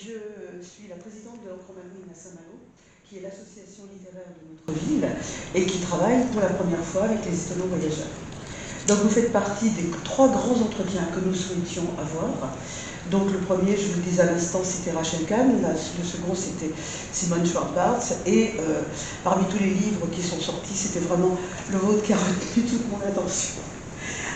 Je suis la présidente de l'Encre Marine à Saint-Malo, qui est l'association littéraire de notre ville et qui travaille pour la première fois avec les étonnants voyageurs. Donc vous faites partie des 3 grands entretiens que nous souhaitions avoir. Donc le premier, je vous le disais à l'instant, c'était Rachel Kahn, le second c'était Simone Schwartz, et parmi tous les livres qui sont sortis, c'était vraiment le vôtre qui a retenu toute mon attention.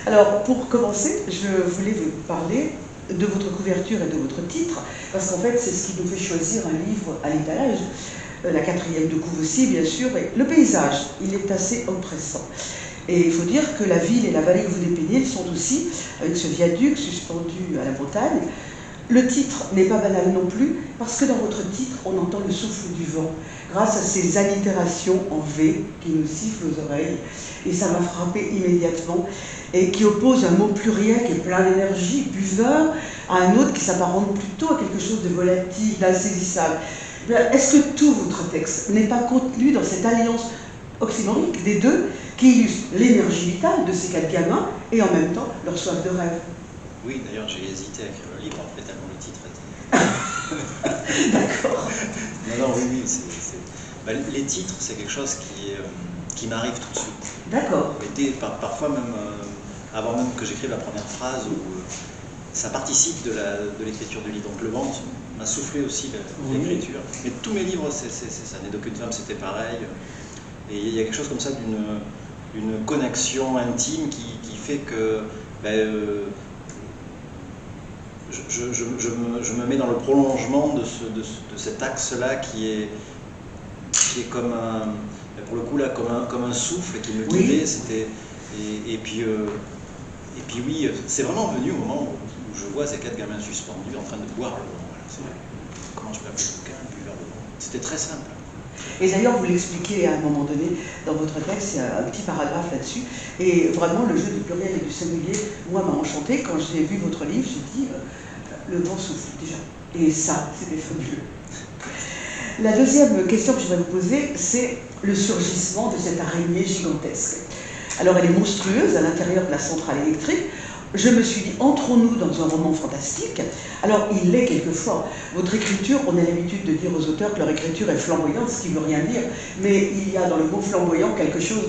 Alors pour commencer, je voulais vous parler de votre couverture et de votre titre, parce qu'en fait c'est ce qui nous fait choisir un livre à l'étalage, la 4e de couve aussi bien sûr, et le paysage, il est assez oppressant. Et il faut dire que la ville et la vallée que vous dépeignez sont aussi, avec ce viaduc suspendu à la montagne. Le titre n'est pas banal non plus, parce que dans votre titre, on entend le souffle du vent, grâce à ces allitérations en V qui nous sifflent aux oreilles. Et ça m'a frappé immédiatement, et qui oppose un mot pluriel qui est plein d'énergie, buveur, à un autre qui s'apparente plutôt à quelque chose de volatile, d'insaisissable. Est-ce que tout votre texte n'est pas contenu dans cette alliance oxymorique des deux, qui illustre l'énergie vitale de ces 4 gamins, et en même temps leur soif de rêve? Oui, d'ailleurs j'ai hésité à écrire le livre, en fait, tellement le titre était... D'accord. Non, oui, les titres, c'est quelque chose qui m'arrive tout de suite. D'accord. Parfois même, avant même que j'écrive la première phrase, ça participe de l'écriture du livre. Donc le vent m'a soufflé aussi l'écriture. Mais tous mes livres, ça n'est d'aucune femme, c'était pareil. Et il y a quelque chose comme ça d'une connexion intime qui fait que je me mets dans le prolongement de cet axe-là qui est comme pour le coup là, comme un souffle qui me guidait. Et puis oui, c'est vraiment venu au moment où je vois ces 4 gamins suspendus en train de boire le vent. Voilà, comment je peux appeler le bouquin, un buveur de vent. C'était très simple. Et d'ailleurs, vous l'expliquez à un moment donné dans votre texte, il y a un petit paragraphe là-dessus. Et vraiment, le jeu du pluriel et du singulier, moi, m'a enchanté. Quand j'ai vu votre livre, j'ai dit, le vent souffle déjà. Et ça, c'était fabuleux. La deuxième question que je vais vous poser, c'est le surgissement de cette araignée gigantesque. Alors, elle est monstrueuse à l'intérieur de la centrale électrique. Je me suis dit, entrons-nous dans un roman fantastique? Alors, il l'est quelquefois. Votre écriture, on a l'habitude de dire aux auteurs que leur écriture est flamboyante, ce qui ne veut rien dire, mais il y a dans le mot flamboyant quelque chose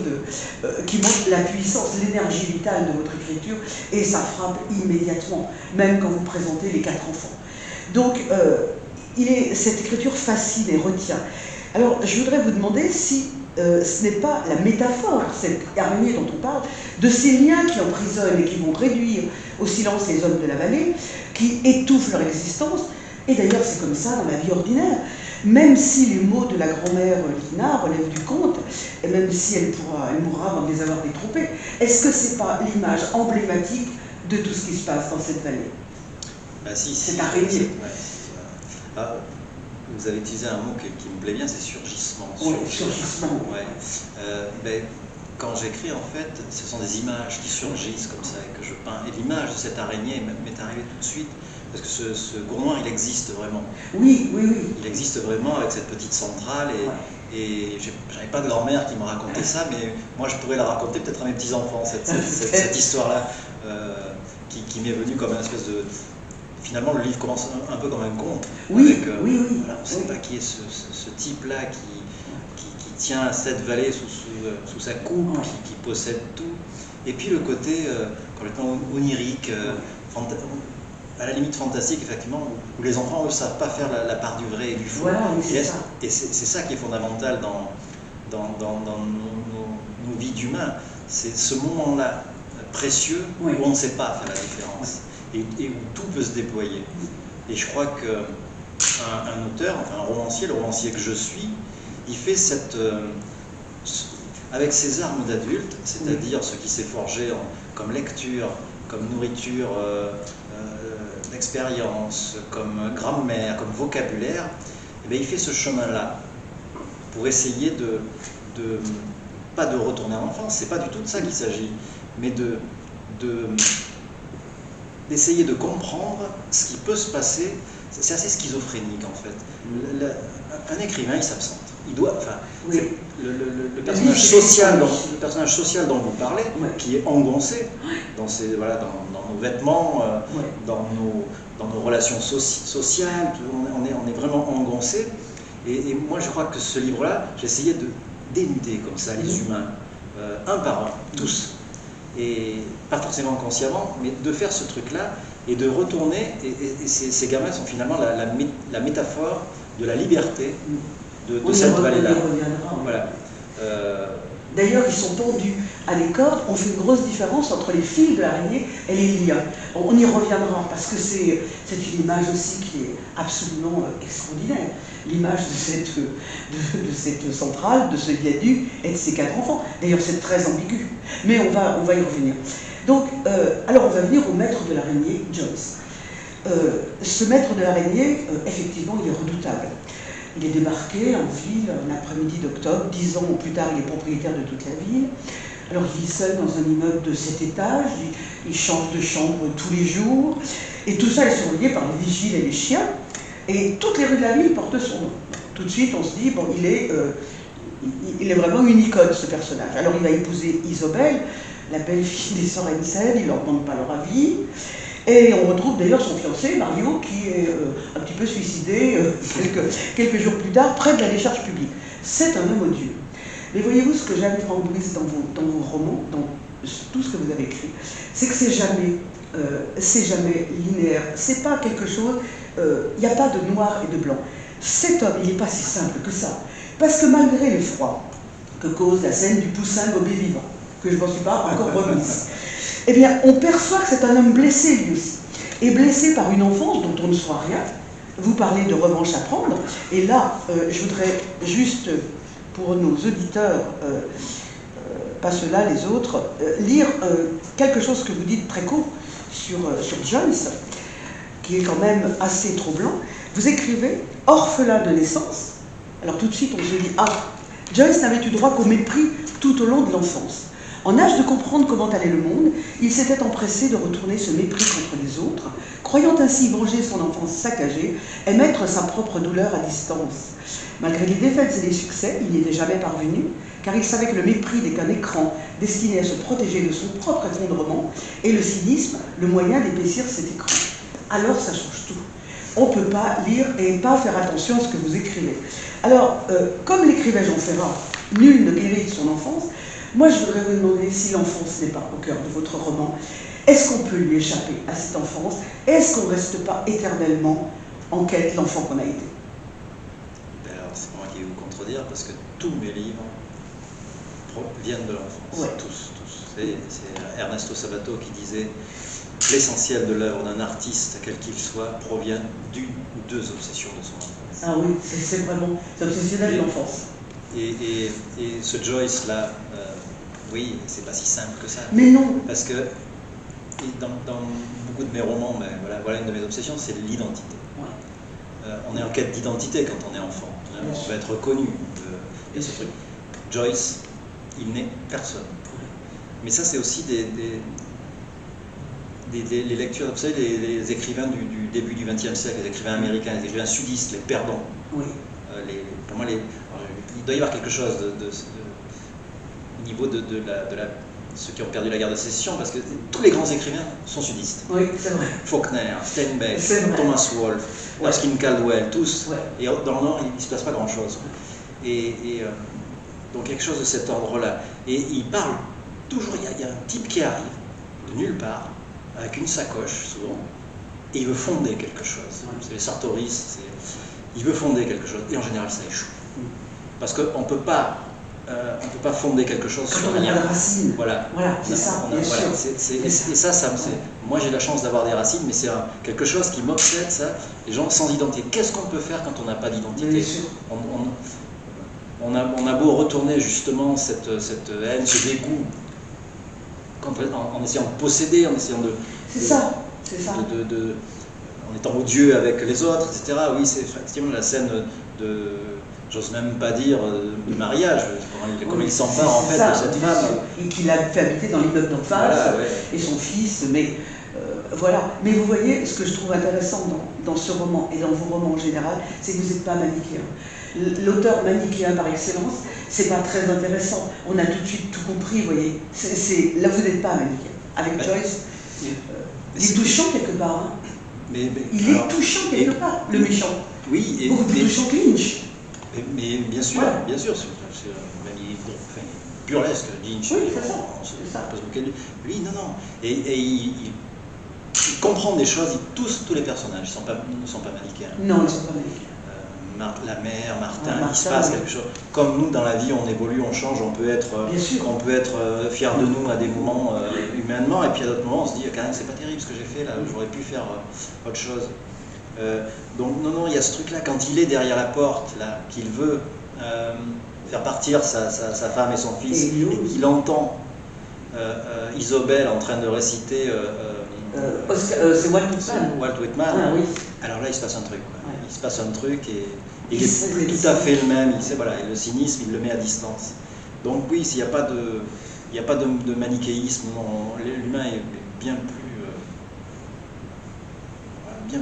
qui montre la puissance, l'énergie vitale de votre écriture, et ça frappe immédiatement, même quand vous présentez les 4 enfants. Donc, cette écriture fascine et retient. Alors, je voudrais vous demander si ce n'est pas la métaphore, cette araignée dont on parle, de ces liens qui emprisonnent et qui vont réduire au silence les hommes de la vallée, qui étouffent leur existence. Et d'ailleurs, c'est comme ça dans la vie ordinaire. Même si les mots de la grand-mère Lina relèvent du conte, et même si elle mourra avant de les avoir détrompés, est-ce que c'est pas l'image emblématique de tout ce qui se passe dans cette vallée? Cette araignée. Vous avez utilisé un mot qui me plaît bien, c'est surgissement. Oui, surgissement. Ouais. Quand j'écris, en fait, ce sont des images qui surgissent comme ça et que je peins. Et l'image de cette araignée m'est arrivée tout de suite, parce que ce gourmand, il existe vraiment. Oui. Il existe vraiment avec cette petite centrale. Et j'avais pas de grand-mère qui me racontait ça, mais moi je pourrais la raconter peut-être à mes petits-enfants, cette histoire-là, qui m'est venue comme une espèce de... Finalement, le livre commence un peu comme un conte. Oui. Voilà, on ne sait pas qui est ce type-là qui tient cette vallée sous sa coupe, qui possède tout. Et puis le côté complètement onirique, à la limite fantastique, effectivement, où les enfants, eux, ne savent pas faire la part du vrai et du faux. Voilà, et c'est ça qui est fondamental dans nos vies d'humains. C'est ce moment-là précieux où on ne sait pas faire la différence. Et où tout peut se déployer. Et je crois qu'un auteur, enfin un romancier, le romancier que je suis, il fait avec ses armes d'adulte, c'est-à-dire ce qui s'est forgé comme lecture, comme nourriture d'expérience, comme grammaire, comme vocabulaire, et bien il fait ce chemin-là pour essayer pas de retourner en enfance, c'est pas du tout de ça qu'il s'agit, mais d'essayer de comprendre ce qui peut se passer. C'est assez schizophrénique en fait. Un écrivain, il s'absente. Il doit, le personnage social dont vous parlez, qui est engoncé dans nos vêtements, dans nos relations sociales, on est vraiment engoncé. Et moi, je crois que ce livre-là, j'essayais de dénuder comme ça les humains, un par un, tous. Et pas forcément consciemment, mais de faire ce truc-là et de retourner. Et ces gamins sont finalement la métaphore de la liberté de cette vallée-là. Voilà. D'ailleurs, ils sont pendus à des cordes. On fait une grosse différence entre les fils de l'araignée et les liens. On y reviendra parce que c'est une image aussi qui est absolument extraordinaire. L'image de cette centrale, de ce viaduc et de ces 4 enfants. D'ailleurs, c'est très ambigu. Mais on va y revenir. Donc, alors on va venir au maître de l'araignée, Joyce. Ce maître de l'araignée, effectivement, il est redoutable. Il est débarqué en ville un après-midi d'octobre, 10 ans plus tard, il est propriétaire de toute la ville. Alors il vit seul dans un immeuble de 7 étages, il change de chambre tous les jours, et tout ça est surveillé par les vigiles et les chiens, et toutes les rues de la ville portent son nom. Tout de suite on se dit, bon, il est vraiment une icône ce personnage. Alors il va épouser Isobel, la belle-fille des Sorensen, il ne leur demande pas leur avis. Et on retrouve d'ailleurs son fiancé, Mario, qui est un petit peu suicidé quelques jours plus tard, près de la décharge publique. C'est un homme odieux. Mais voyez-vous, ce que j'aime, Franck Brice, dans vos romans, dans tout ce que vous avez écrit, c'est que c'est jamais linéaire. C'est pas quelque chose, il n'y a pas de noir et de blanc. Cet homme, il n'est pas si simple que ça. Parce que malgré l'effroi que cause la scène du poussin gobé vivant, que je ne m'en suis pas encore remise, eh bien, on perçoit que c'est un homme blessé lui aussi, et blessé par une enfance dont on ne saura rien. Vous parlez de revanche à prendre, et là, je voudrais juste, pour nos auditeurs, pas ceux-là, les autres, lire quelque chose que vous dites très court sur Joyce, qui est quand même assez troublant. Vous écrivez « Orphelin de naissance ». Alors tout de suite, on se dit « Ah, Joyce n'avait eu droit qu'au mépris tout au long de l'enfance. En âge de comprendre comment allait le monde, il s'était empressé de retourner ce mépris contre les autres, croyant ainsi venger son enfance saccagée et mettre sa propre douleur à distance. Malgré les défaites et les succès, il n'y était jamais parvenu, car il savait que le mépris n'est qu'un écran destiné à se protéger de son propre effondrement, et le cynisme, le moyen d'épaissir cet écran. Alors ça change tout. On ne peut pas lire et pas faire attention à ce que vous écrivez. Alors, comme l'écrivait Jean Ferrat, nul ne guérit de son enfance, moi, je voudrais vous demander si l'enfance n'est pas au cœur de votre roman. Est-ce qu'on peut lui échapper à cette enfance? Est-ce qu'on ne reste pas éternellement en quête de l'enfant qu'on a été? Alors, c'est moi qui vais vous contredire, parce que tous mes livres viennent de l'enfance. Ouais. Tous. C'est Ernesto Sabato qui disait « L'essentiel de l'œuvre d'un artiste, quel qu'il soit, provient d'une ou deux obsessions de son enfance. » Ah oui, c'est vraiment, c'est obsessionnel l'enfance. Et ce Joyce-là, oui, c'est pas si simple que ça. Mais non. Parce que dans beaucoup de mes romans, mais voilà une de mes obsessions, c'est l'identité. Ouais. On est en quête d'identité quand on est enfant. On veut être reconnu. Il y a ce truc. Joyce, il n'est personne. Mais ça, c'est aussi les lectures, vous savez, les écrivains du début du XXe siècle, les écrivains américains, les écrivains sudistes, les perdants. Oui. Pour moi, il doit y avoir quelque chose au niveau de ceux qui ont perdu la guerre de sécession, parce que tous les grands écrivains sont sudistes. Oui, c'est vrai. Faulkner, Steinbeck, Thomas Wolfe, Erskine Caldwell, tous. Ouais. Et dans le Nord, il ne se passe pas grand-chose. Donc quelque chose de cet ordre-là. Et il parle toujours, il y a un type qui arrive de nulle part, avec une sacoche souvent, et il veut fonder quelque chose. Ouais. C'est les Sartoris, il veut fonder quelque chose, et en général ça échoue. Parce qu'on ne peut pas fonder quelque chose sur rien. Voilà, c'est ça. Et ça moi j'ai la chance d'avoir des racines, mais c'est quelque chose qui m'obsède, ça. Les gens sans identité. Qu'est-ce qu'on peut faire quand on n'a pas d'identité? On a beau retourner justement cette haine, ce dégoût, en essayant de posséder, en essayant de... C'est ça. En étant odieux avec les autres, etc. Oui, c'est effectivement la scène de... J'ose même pas dire de mariage, comment il s'empare en fait de cette femme. Et qu'il a fait habiter dans l'immeuble d'en face, voilà, ouais. Et son fils, mais voilà. Mais vous voyez, ce que je trouve intéressant dans ce roman et dans vos romans en général, c'est que vous n'êtes pas manichéen. L'auteur manichéen par excellence, c'est pas très intéressant. On a tout de suite tout compris, vous voyez. Là, vous n'êtes pas manichéen. Avec Joyce, il est touchant quelque part. Hein. il est touchant quelque part, le méchant. Oui, beaucoup plus touchant que Lynch. Mais bien sûr, Voilà. bien sûr, même il est burlesque, Lynch. Oui, c'est ça. On peut se moquer de lui. Lui, non. Et il comprend des choses, tous les personnages ne sont pas manichéens. Non, ils ne sont pas manichéens. La mère, Martin, il se passe quelque chose. Comme nous, dans la vie, on évolue, on change, on peut être fier de nous à des moments humainement, et puis à d'autres moments, on se dit, quand même, c'est pas terrible ce que j'ai fait là, j'aurais pu faire autre chose. Donc non, il y a ce truc-là, quand il est derrière la porte, là, qu'il veut faire partir sa femme et son fils, et qu'il entend Isobel en train de réciter... c'est Walt Whitman. Walt Whitman. Ah, oui. Alors là, il se passe un truc. Ouais. Il se passe un truc et il est plus tout à fait le même. Et le cynisme, il le met à distance. Donc oui, s'il n'y a pas de manichéisme, l'humain est bien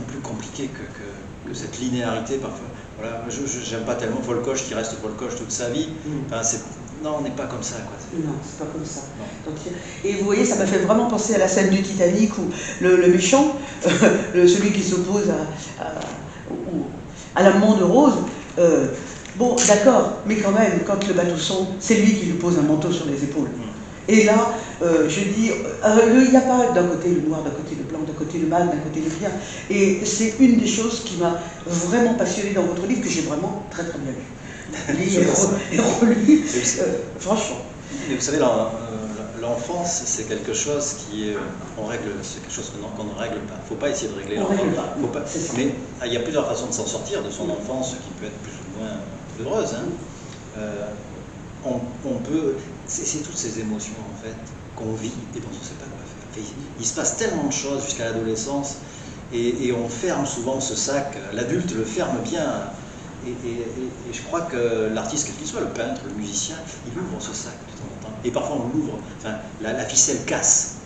plus compliqué que cette linéarité parfois. Voilà, j'aime pas tellement Volkoche qui reste Volkoche toute sa vie. Enfin, non, on n'est pas comme ça, quoi. Non, c'est pas comme ça. Donc, et vous voyez, ça m'a fait vraiment penser à la scène du Titanic où le méchant, celui qui s'oppose à l'amant de Rose, bon, d'accord, mais quand même, quand le bateau sombre, c'est lui qui lui pose un manteau sur les épaules. Et là, je dis, il n'y a pas d'un côté le noir, d'un côté le blanc, d'un côté le mal, d'un côté le bien. Et c'est une des choses qui m'a vraiment passionnée dans votre livre, que j'ai vraiment très très bien lu. Et relu, franchement. Mais vous savez, l'enfance, c'est quelque chose c'est quelque chose qu'on ne règle pas. Il ne faut pas essayer de régler l'enfance. Mais il y a plusieurs façons de s'en sortir de son enfance, qui peut être plus ou moins heureuse. On peut, c'est toutes ces émotions en fait qu'on vit et dont on ne sait pas quoi faire. Il se passe tellement de choses jusqu'à l'adolescence et on ferme souvent ce sac. L'adulte le ferme bien. Et je crois que l'artiste, quel qu'il soit, le peintre, le musicien, il ouvre ce sac de temps en temps. Et parfois on l'ouvre, enfin, la ficelle casse.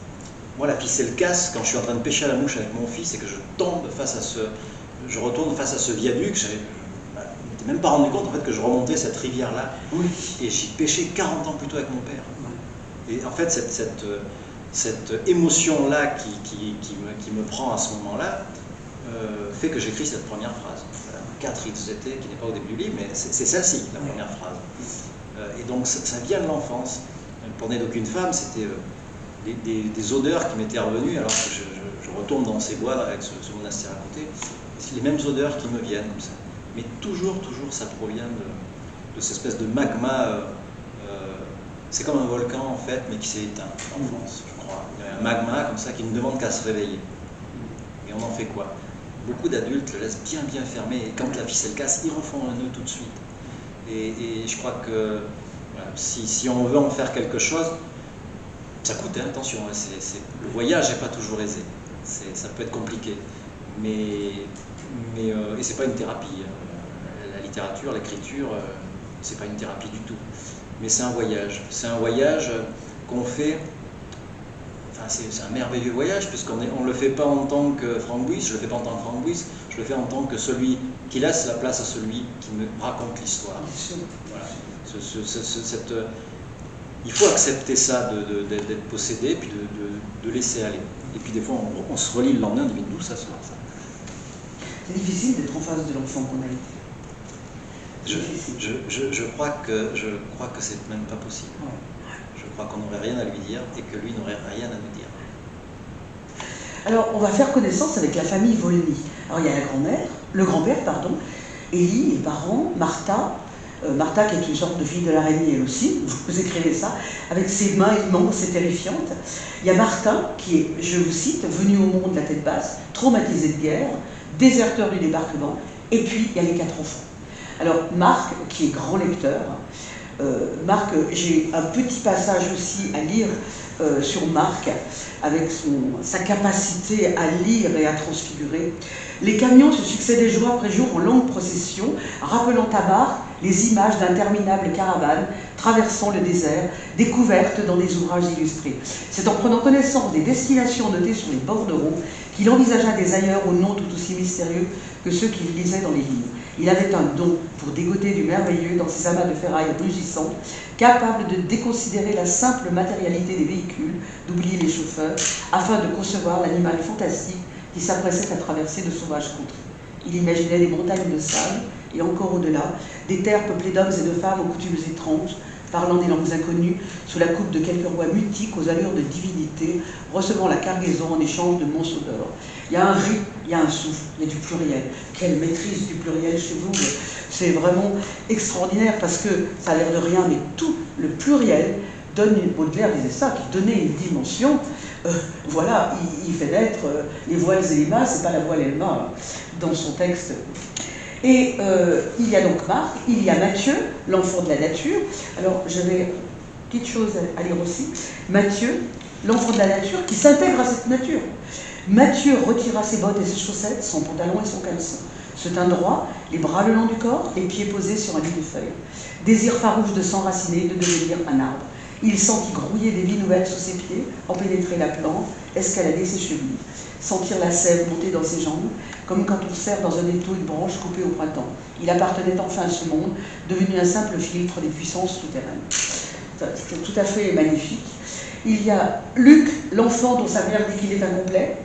Moi, la ficelle casse quand je suis en train de pêcher à la mouche avec mon fils et que je retourne face à ce viaduc. Je ne m'étais même pas rendu compte en fait que je remontais cette rivière-là. Oui. Et j'y pêchais 40 ans plus tôt avec mon père. Oui. Et en fait, cette émotion-là qui me prend à ce moment-là fait que j'écris cette première phrase. 4 XZT, qui n'est pas au début du livre, mais c'est celle-ci, la première phrase. Et donc ça vient de l'enfance. Pour Né d'aucune femme, c'était des odeurs qui m'étaient revenues alors que je retourne dans ces bois avec ce monastère à côté. C'est les mêmes odeurs qui me viennent comme ça. Mais toujours, ça provient de cette espèce de magma. C'est comme un volcan en fait, mais qui s'est éteint en France, je crois. Il y a un magma comme ça qui ne demande qu'à se réveiller. Et on en fait quoi? Beaucoup d'adultes le laissent bien fermé et quand la ficelle casse, ils refont un nœud tout de suite. Et je crois que voilà, si on veut en faire quelque chose, ça coûte, hein, attention, hein, le voyage n'est pas toujours aisé, ça peut être compliqué, et c'est pas une thérapie. La littérature, l'écriture, c'est pas une thérapie du tout, mais c'est un voyage qu'on fait. Enfin, c'est un merveilleux voyage, puisqu'on ne le fait pas en tant que Franck Buys, je ne le fais pas en tant que Franck Buys, je le fais en tant que celui qui laisse la place à celui qui me raconte l'histoire. Voilà. Il faut accepter ça, d'être possédé, puis de laisser aller. Et puis des fois, on se relit le lendemain, on dit, mais d'où ça sort ça? C'est difficile d'être en face de l'enfant qu'on a été. Je crois que c'est même pas possible. Ouais. Je crois qu'on n'aurait rien à lui dire et que lui n'aurait rien à nous dire. Alors, on va faire connaissance avec la famille Volny. Alors, il y a le grand-père, pardon, Élie, les parents, Martha qui est une sorte de fille de l'araignée, elle aussi, vous écrivez ça, avec ses mains immenses et terrifiantes. Il y a Martin, qui est, je vous cite, venu au monde la tête basse, traumatisé de guerre, déserteur du débarquement, et puis il y a les 4 enfants. Alors, Marc, qui est grand lecteur, Marc, j'ai un petit passage aussi à lire sur Marc, avec sa capacité à lire et à transfigurer. Les camions se succédaient jour après jour en longue procession, rappelant à Marc les images d'interminables caravanes traversant le désert, découvertes dans des ouvrages illustrés. C'est en prenant connaissance des destinations notées sur les bordereaux qu'il envisagea des ailleurs aux noms tout aussi mystérieux que ceux qu'il lisait dans les livres. Il avait un don pour dégoter du merveilleux dans ces amas de ferraille rugissantes, capable de déconsidérer la simple matérialité des véhicules, d'oublier les chauffeurs, afin de concevoir l'animal fantastique qui s'apprêtait à traverser de sauvages contrées. Il imaginait des montagnes de sable, et encore au-delà, des terres peuplées d'hommes et de femmes aux coutumes étranges, parlant des langues inconnues, sous la coupe de quelques rois mutiques aux allures de divinités, recevant la cargaison en échange de monceaux d'or. Il y a un rythme, il y a un souffle, il y a du pluriel. Quelle maîtrise du pluriel chez vous! C'est vraiment extraordinaire parce que ça a l'air de rien, mais tout le pluriel donne, Baudelaire disait ça, qui donnait une dimension. Voilà, il fait naître les voiles et les mâts, c'est pas la voile et le mât dans son texte. Et il y a donc Marc, il y a Matthieu, l'enfant de la nature. Alors j'avais une petite chose à lire aussi. Matthieu, l'enfant de la nature, qui s'intègre à cette nature. Matthieu retira ses bottes et ses chaussettes, son pantalon et son caleçon. Se tint droit, les bras le long du corps, les pieds posés sur un lit de feuilles. Désir farouche de s'enraciner, de devenir un arbre. Il sentit grouiller des vies nouvelles sous ses pieds, en pénétrer la plante, escalader ses chevilles. Sentir la sève monter dans ses jambes, comme quand on serre dans un étau une branche coupée au printemps. Il appartenait enfin à ce monde, devenu un simple filtre des puissances souterraines. C'est tout à fait magnifique. Il y a Luc, l'enfant dont sa mère dit qu'il est incomplet.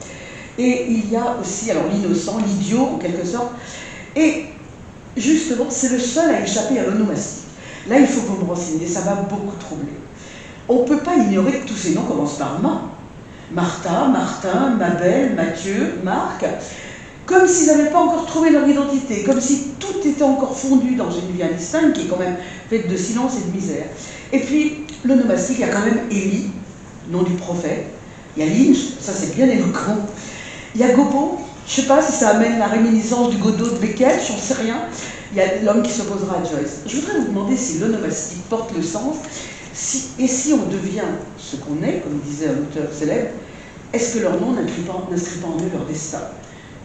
Et il y a aussi, alors l'innocent, l'idiot en quelque sorte. Et justement, c'est le seul à échapper à l'onomastique. Là, il faut que vous me renseigniez, ça m'a beaucoup troublé. On ne peut pas ignorer que tous ces noms commencent par Ma. Martha, Martin, Mabel, Mathieu, Marc, comme s'ils n'avaient pas encore trouvé leur identité, comme si tout était encore fondu dans une vie indistincte qui est quand même faite de silence et de misère. Et puis, l'onomastique, il y a quand même Élie, nom du prophète, il y a Lynch, ça c'est bien éloquent, il y a Gobo, je ne sais pas si ça amène la réminiscence du Godot de Becquet, j'en sais rien, il y a l'homme qui s'opposera à Joyce. Je voudrais vous demander si l'onomastique porte le sens, et si on devient ce qu'on est, comme disait un auteur célèbre, est-ce que leur nom n'inscrit pas en eux leur destin?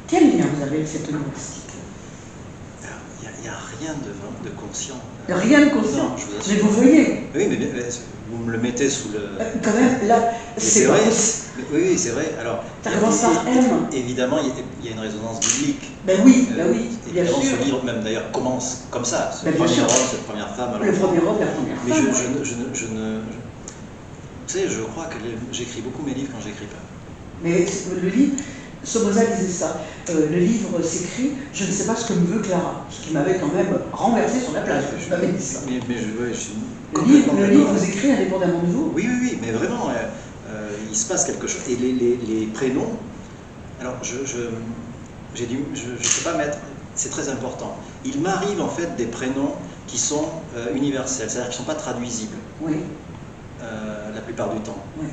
Quel lien vous avez avec cette onomastique? Il n'y a rien de conscient. Rien de conscient. Non, je vous mais vous voyez. Oui, mais vous me le mettez sous le... Quand même, là, c'est vrai. Pas... Oui, c'est vrai. Alors, ça commence par M. Évidemment, il y a une résonance biblique. Ben oui, bien sûr. Ce livre, même d'ailleurs, commence comme ça. Ce ben premier homme, cette première femme. Alors, le premier homme, la première femme. Mais je ne... Vous savez, je crois que j'écris beaucoup mes livres quand j'écris pas. Mais le livre... Somoza disait ça, le livre s'écrit, je ne sais pas ce que me veut Clara, ce qui m'avait quand même renversé sur la plage, je m'avais dit ça. Le livre vous écrit indépendamment de vous? Oui, mais vraiment, il se passe quelque chose. Et les prénoms, alors je peux pas mettre, c'est très important. Il m'arrive en fait des prénoms qui sont universels, c'est-à-dire qui ne sont pas traduisibles, oui. La plupart du temps. Oui.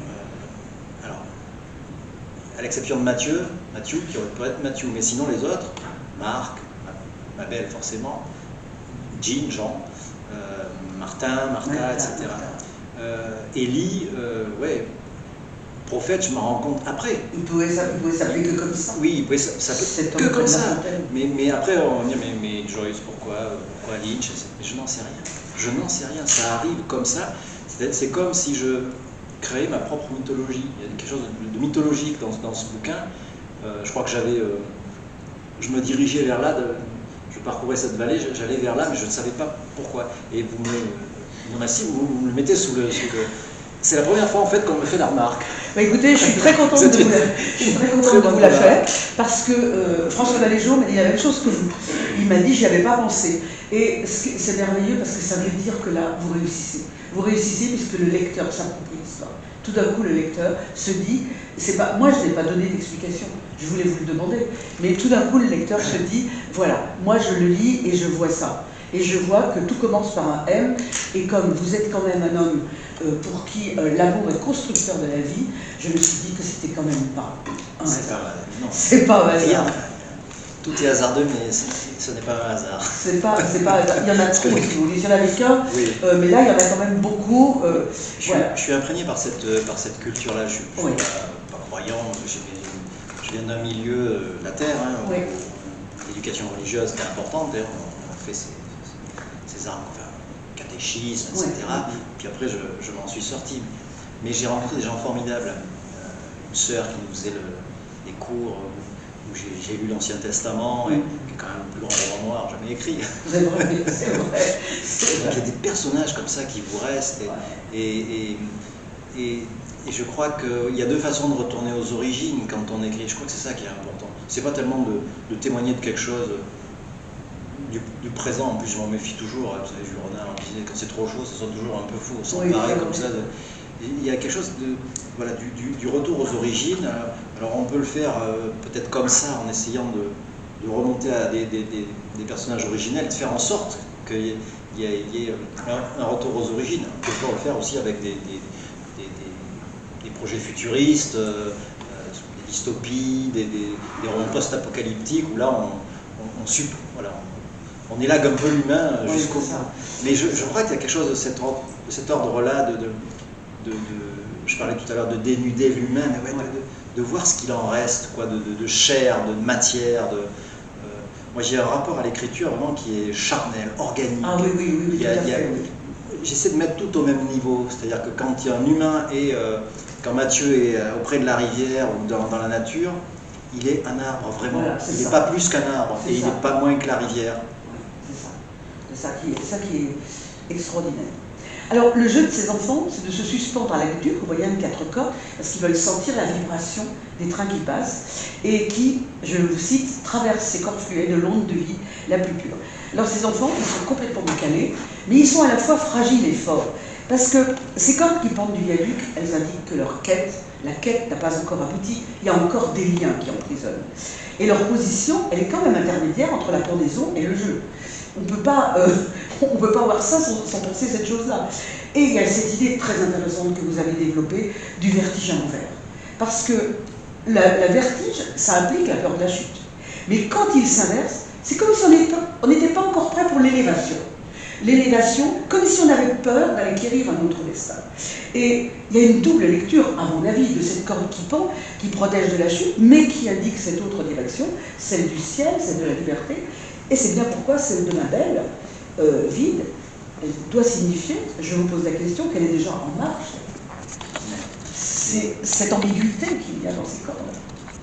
À l'exception de Mathieu, qui pourrait être Mathieu, mais sinon les autres, Marc, Mabel forcément, Jean, Martin, Martha, etc. Élie, ouais, prophète, je me rends compte après. Il pouvait s'appeler que comme ça. Oui, il pouvait s'appeler que comme ça. Mais après, on va dire, mais Joyce, pourquoi Lynch? Je n'en sais rien. Je n'en sais rien. Ça arrive comme ça. C'est comme si je créais ma propre mythologie. Il y a quelque chose de mythologique dans ce bouquin. Je crois que je me dirigeais vers là, je parcourais cette vallée, j'allais vers là, mais je ne savais pas pourquoi. Et vous me le mettez sous le... C'est la première fois en fait qu'on me fait la remarque. Bah écoutez, je suis très contente de vous la faire, parce que François Valéjo m'a dit la même chose que vous. Il m'a dit, j'y avais pas pensé. Et c'est merveilleux parce que ça veut dire que là, vous réussissez. Vous réussissez puisque le lecteur s'approprie l'histoire. Tout d'un coup, le lecteur se dit, moi je n'ai pas donné d'explication, je voulais vous le demander, mais tout d'un coup, le lecteur se dit, voilà, moi je le lis et je vois ça. Et je vois que tout commence par un M, et comme vous êtes quand même un homme pour qui l'amour est constructeur de la vie, je me suis dit que c'était quand même pas un hasard. C'est pas un hasard. Tout est hasardeux, mais ce n'est pas un hasard. C'est pas hasard. Il y en a trop, si vous voulez. Il y en avait qu'un, oui. Mais là, il y en a quand même beaucoup. Je suis imprégné par cette culture-là. Je ne suis oui. pas croyant. Je viens d'un milieu, la terre, hein, oui. où l'éducation religieuse était importante. D'ailleurs, on fait ces armes, catéchisme, etc. Oui. Puis après, je m'en suis sorti. Mais j'ai rencontré des gens formidables. Une sœur qui nous faisait les cours où j'ai lu l'Ancien Testament, et, qui est quand même le plus grand roman noir jamais écrit. C'est vrai. Il y a des personnages comme ça qui vous restent. Et et je crois qu'il y a deux façons de retourner aux origines quand on écrit. Je crois que c'est ça qui est important. C'est pas tellement de témoigner de quelque chose du présent. En plus, je m'en méfie toujours. Vous savez, Jules Renard disait quand c'est trop chaud, ça sonne toujours un peu faux. Ça paraît comme ça. Il y a quelque chose voilà, du retour aux origines. Alors on peut le faire peut-être comme ça, en essayant de remonter à des personnages originels, de faire en sorte qu'il y ait un retour aux origines. On peut le faire aussi avec des projets futuristes, des dystopies, des romans post-apocalyptiques, où là voilà, on élague un peu l'humain jusqu'au bout. Mais je crois qu'il y a quelque chose de cet ordre-là, je parlais tout à l'heure de dénuder l'humain, mais ouais, de voir ce qu'il en reste, quoi, de chair, de matière. Moi j'ai un rapport à l'écriture vraiment qui est charnel, organique. Ah oui, J'essaie de mettre tout au même niveau, c'est-à-dire que quand il y a un humain et quand Mathieu est auprès de la rivière ou dans la nature, il est un arbre, vraiment. Voilà, il n'est pas plus qu'un arbre, et il n'est pas moins que la rivière. C'est ça qui est extraordinaire. Alors, le jeu de ces enfants, c'est de se suspendre à la lecture, vous voyez, un 4K, parce qu'ils veulent sentir la vibration des trains qui passent, et qui, je vous cite, traversent ces corps fluets de l'onde de vie la plus pure. Alors, ces enfants, ils sont complètement décalés, mais ils sont à la fois fragiles et forts, parce que ces cordes qui pendent du viaduc, elles indiquent que la quête n'a pas encore abouti, il y a encore des liens qui emprisonnent. Et leur position, elle est quand même intermédiaire entre la pendaison et le jeu. On ne peut pas voir ça sans penser cette chose-là. Et il y a cette idée très intéressante que vous avez développée du vertige à l'envers. Parce que la vertige, ça implique la peur de la chute. Mais quand il s'inverse, c'est comme si on n'était pas encore prêt pour l'élévation. L'élévation, comme si on avait peur d'aller quérir un autre destin. Et il y a une double lecture, à mon avis, de cette corde qui pend, qui protège de la chute, mais qui indique cette autre direction, celle du ciel, celle de la liberté. Et c'est bien pourquoi celle de ma belle, vide, elle doit signifier, je vous pose la question, qu'elle est déjà en marche. C'est cette ambiguïté qu'il y a dans ces cordes.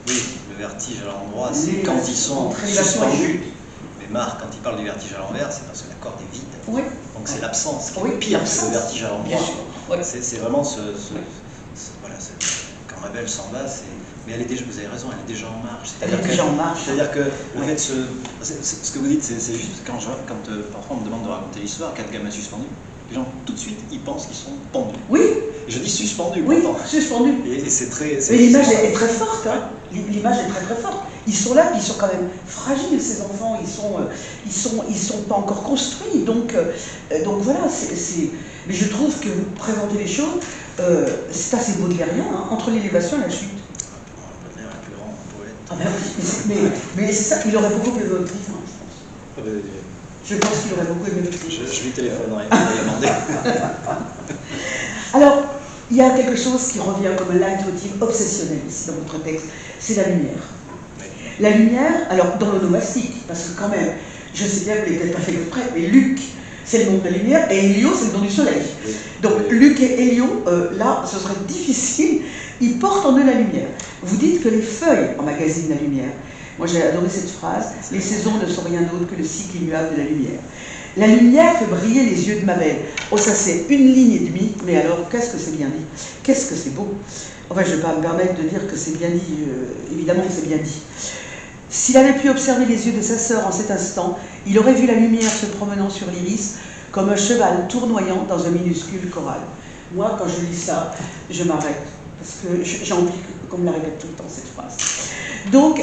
Oui, le vertige à l'endroit, c'est quand ils sont suspendus. Mais Marc, quand il parle du vertige à l'envers, c'est parce que la corde est vide. Oui. Donc c'est l'absence qui est pire que le vertige à l'endroit. C'est vraiment voilà, quand ma belle s'en va, mais elle est déjà, vous avez raison, elle est déjà en marche. C'est-à-dire que le fait ce que vous dites, c'est juste quand parfois on me demande de raconter l'histoire, quel gamin suspendu, les gens tout de suite ils pensent qu'ils sont pendus. Oui. Et je dis suspendu. Oui, suspendu. Et c'est très. Mais l'image est très forte. Hein. L'image est très très forte. Ils sont là, puis ils sont quand même fragiles, ces enfants. Ils sont pas encore construits. Donc voilà. Mais je trouve que vous présentez les choses. C'est assez baudelairien, hein, entre l'élévation et la chute. Baudelaire est le plus grand poète. Ah ben, mais c'est ça. Il aurait beaucoup aimé votre livre, je pense. Je pense qu'il aurait beaucoup aimé votre livre. Je lui téléphonerai pour lui demander. Alors, il y a quelque chose qui revient comme un leitmotiv obsessionnel ici dans votre texte, c'est la lumière. La lumière, alors dans l'onomastique, parce que quand même, je sais bien que vous l'avez peut-être pas fait exprès, mais Luc, c'est le nom de la lumière, et Hélio, c'est le nom du soleil. Donc Luc et Hélio, là, ce serait difficile, ils portent en eux la lumière. Vous dites que les feuilles emmagasinent la lumière. Moi j'ai adoré cette phrase, les saisons ne sont rien d'autre que le cycle immuable de la lumière. La lumière fait briller les yeux de ma belle. Oh, ça c'est une ligne et demie, mais alors qu'est-ce que c'est bien dit, qu'est-ce que c'est beau. Enfin, je ne vais pas me permettre de dire que c'est bien dit, évidemment que c'est bien dit. S'il avait pu observer les yeux de sa sœur en cet instant, il aurait vu la lumière se promenant sur l'iris comme un cheval tournoyant dans un minuscule choral. Moi, quand je lis ça, je m'arrête, parce que j'ai envie qu'on me la répète tout le temps, cette phrase. Donc,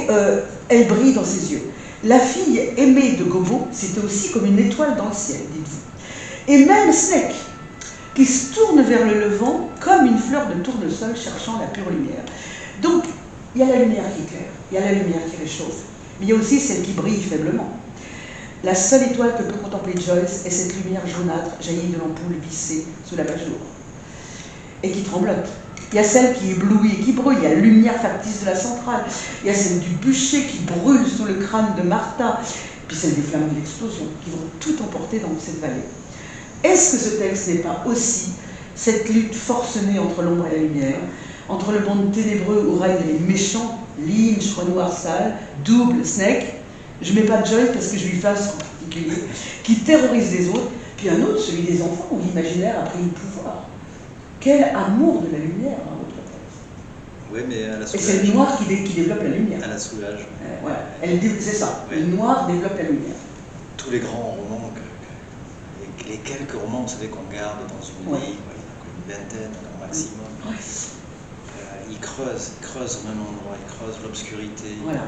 elle brille dans ses yeux. La fille aimée de Gobbo, c'était aussi comme une étoile dans le ciel, dites-vous. Et même Snake, qui se tourne vers le levant comme une fleur de tournesol cherchant la pure lumière. Donc, il y a la lumière qui éclaire, il y a la lumière qui réchauffe, mais il y a aussi celle qui brille faiblement. La seule étoile que peut contempler Joyce est cette lumière jaunâtre jaillie de l'ampoule vissée sous la basse-jour, et qui tremblote. Il y a celle qui éblouit et qui brûle, il y a la lumière factice de la centrale, il y a celle du bûcher qui brûle sous le crâne de Martha, puis celle des flammes de l'explosion, qui vont tout emporter dans cette vallée. Est-ce que ce texte n'est pas aussi cette lutte forcenée entre l'ombre et la lumière, entre le monde ténébreux où règnent les méchants, Lynch, Renoir sale, Double, Snake, je ne mets pas Joyce parce que je lui fasse en particulier, qui terrorise les autres, puis un autre, celui des enfants, où l'imaginaire a pris le pouvoir. Quel amour de la lumière dans votre texte. Oui, mais elle a Et c'est le noir qui développe la lumière. Elle a soulage. Voilà. C'est ça, oui. Le noir développe la lumière. Tous les grands romans, les quelques romans, vous savez, qu'on garde dans une livre, une vingtaine au maximum, ils creusent au même endroit, ils creusent l'obscurité. Voilà.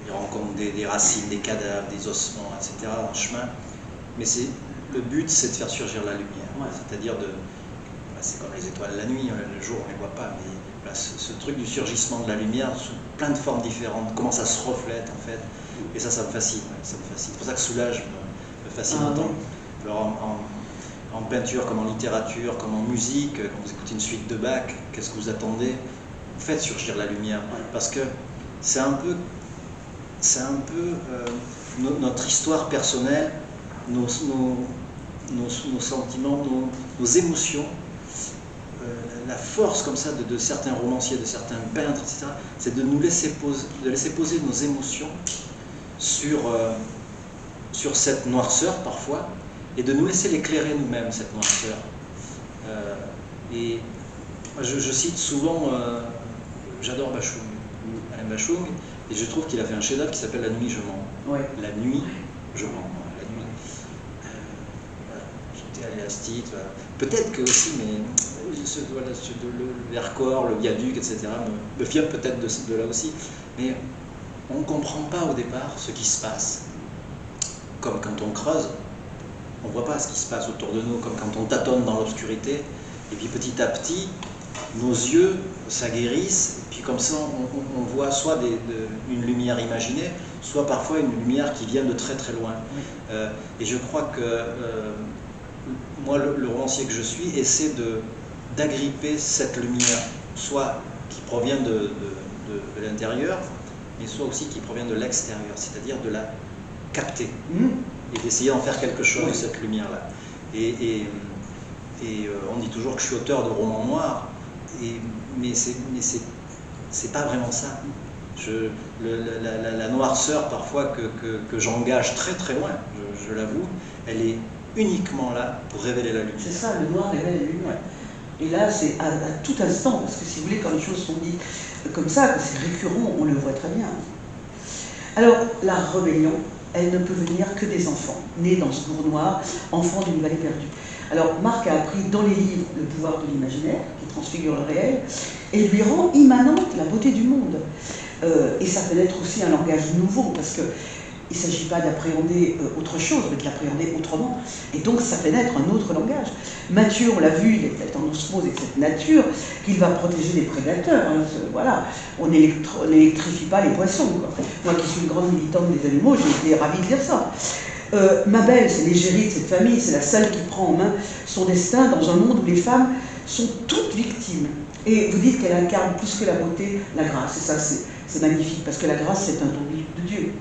Ils rencontrent des racines, des cadavres, des ossements, etc. en chemin. Mais le but, c'est de faire surgir la lumière. C'est-à-dire c'est comme les étoiles la nuit, le jour on ne les voit pas, mais voilà, ce truc du surgissement de la lumière sous plein de formes différentes, comment ça se reflète en fait, et ça me fascine, ça me fascine. C'est pour ça que Soulage me fascine autant. Alors, en peinture, comme en littérature, comme en musique, quand vous écoutez une suite de Bach, qu'est-ce que vous attendez? Vous faites surgir la lumière, parce que c'est un peu notre histoire personnelle, nos sentiments, nos émotions, la force comme ça de certains romanciers, de certains peintres, etc., c'est de nous laisser poser nos émotions sur cette noirceur parfois, et de nous laisser l'éclairer nous-mêmes, cette noirceur. Et je cite souvent, j'adore Bachung, Alain Bachung, et je trouve qu'il a fait un chef-d'œuvre qui s'appelle La nuit, je mens. La nuit, je mens. La nuit. J'étais allé à ce titre. Peut-être que aussi, mais le Vercors, le viaduc, etc., me vient peut-être de là aussi. Mais on ne comprend pas au départ ce qui se passe. Comme quand on creuse, on ne voit pas ce qui se passe autour de nous, comme quand on tâtonne dans l'obscurité. Et puis petit à petit, nos yeux s'aguerrissent, et puis comme ça on voit soit une lumière imaginée, soit parfois une lumière qui vient de très très loin. Et je crois que moi, le romancier que je suis, essaie d'agripper cette lumière, soit qui provient de l'intérieur, mais soit aussi qui provient de l'extérieur, c'est-à-dire de la capter, et d'essayer d'en faire quelque chose de cette lumière-là. Et on dit toujours que je suis auteur de romans noirs, mais c'est pas vraiment ça. La noirceur parfois que j'engage très très loin, je l'avoue, elle est uniquement là pour révéler la lumière. C'est ça, le noir révèle la lumière. Et là, c'est à tout instant, parce que si vous voulez, quand les choses sont dites comme ça, que c'est récurrent, on le voit très bien. Alors, la rébellion, elle ne peut venir que des enfants, nés dans ce bourg noir, enfants d'une vallée perdue. Alors, Marc a appris dans les livres le pouvoir de l'imaginaire, qui transfigure le réel, et lui rend immanente la beauté du monde. Et ça peut être aussi un langage nouveau, parce que il ne s'agit pas d'appréhender autre chose, mais de l'appréhender autrement. Et donc, ça pénètre un autre langage. Matthieu, on l'a vu, il est en osmose avec cette nature, qu'il va protéger des prédateurs. Hein, voilà, on n'électrifie pas les poissons, quoi. Moi qui suis une grande militante des animaux, j'ai été ravie de dire ça. Mabel, c'est l'égérie de cette famille, c'est la seule qui prend en main son destin dans un monde où les femmes sont toutes victimes. Et vous dites qu'elle incarne plus que la beauté, la grâce. Et ça, c'est magnifique, parce que la grâce, c'est un don de Dieu.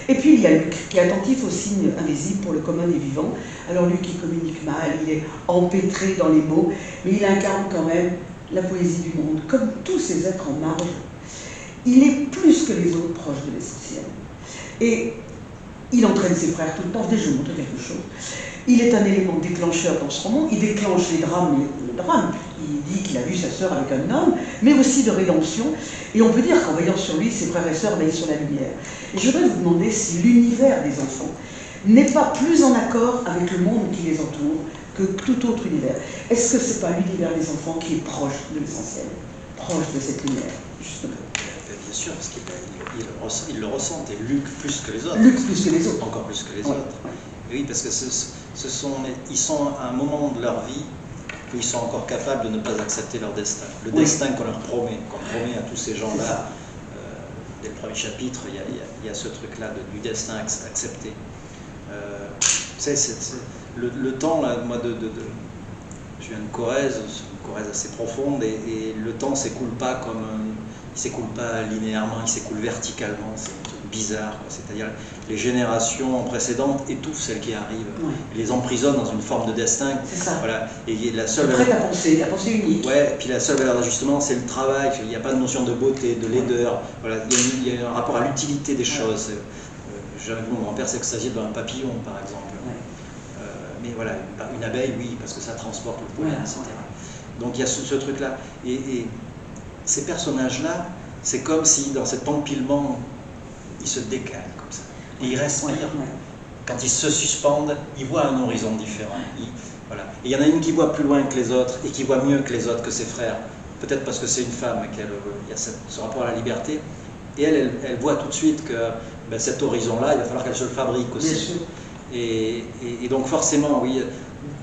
Et puis il y a Luc, qui est attentif aux signes invisibles pour le commun des vivants. Alors Luc, il communique mal, il est empêtré dans les mots, mais il incarne quand même la poésie du monde, comme tous ces êtres en marge. Il est plus que les autres proches de l'essentiel. Et il entraîne ses frères tout le temps. Je vais montrer quelque chose. Il est un élément déclencheur dans ce roman. Il déclenche les drames, le drame. Il dit qu'il a vu sa sœur avec un homme, mais aussi de rédemption. Et on peut dire qu'en veillant sur lui, ses frères et sœurs veillent sur la lumière. Et je voudrais vous demander si l'univers des enfants n'est pas plus en accord avec le monde qui les entoure que tout autre univers. Est-ce que ce n'est pas l'univers des enfants qui est proche de l'essentiel, proche de cette lumière, justement? Bien sûr, parce qu'ils le ressentent, et Luc plus que les autres. Luc plus que les autres. Encore plus que les autres. Oui, parce que ils sont à un moment de leur vie où ils sont encore capables de ne pas accepter leur destin. Le destin qu'on leur promet, qu'on promet à tous ces gens-là. Dès le premier chapitre, il y a ce truc-là du destin accepté. Le temps, là, moi, je viens de Corrèze, c'est une Corrèze assez profonde, et le temps s'écoule pas il s'écoule pas linéairement, il s'écoule verticalement. C'est un truc bizarre, c'est-à-dire les générations précédentes étouffent celles qui arrivent, les emprisonnent dans une forme de destin. C'est ça. Voilà. Et la seule prête à penser, la pensée unique. Ouais, et puis la seule valeur d'ajustement, c'est le travail. Il n'y a pas de notion de beauté, de laideur. Voilà, il y a un rapport à l'utilité des choses. Mon grand-père s'extasiait devant un papillon, par exemple. Mais voilà, une abeille, oui, parce que ça transporte le pollen, etc. Donc il y a ce truc-là. Et ces personnages-là, c'est comme si dans cet empilement, ils se décalent comme ça. Et ils respirent. Quand ils se suspendent, ils voient un horizon différent. Voilà. Et il y en a une qui voit plus loin que les autres et qui voit mieux que les autres, que ses frères. Peut-être parce que c'est une femme et qu'il y a ce rapport à la liberté. Et elle voit tout de suite que ben, cet horizon-là, il va falloir qu'elle se le fabrique aussi. Et donc forcément, oui,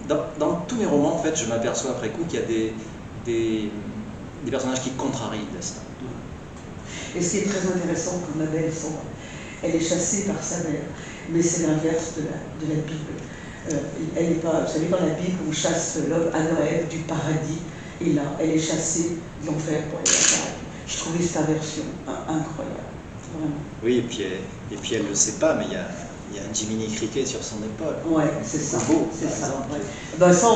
dans tous mes romans, en fait, je m'aperçois après coup qu'il y a des personnages qui contrarient le destin. Et ce qui est très intéressant pour Mabel, elle est chassée par sa mère, mais c'est l'inverse de la Bible. Elle n'est pas, vous savez, dans la Bible, on chasse l'homme à Noël du paradis, et là, elle est chassée de l'enfer pour aller au paradis. Je trouvais cette inversion incroyable, vraiment. Oui, et puis elle ne le sait pas, mais il y a un Jiminy Cricket sur son épaule. Ouais, c'est ça. Beau, c'est ça. Ouais. Ben ça,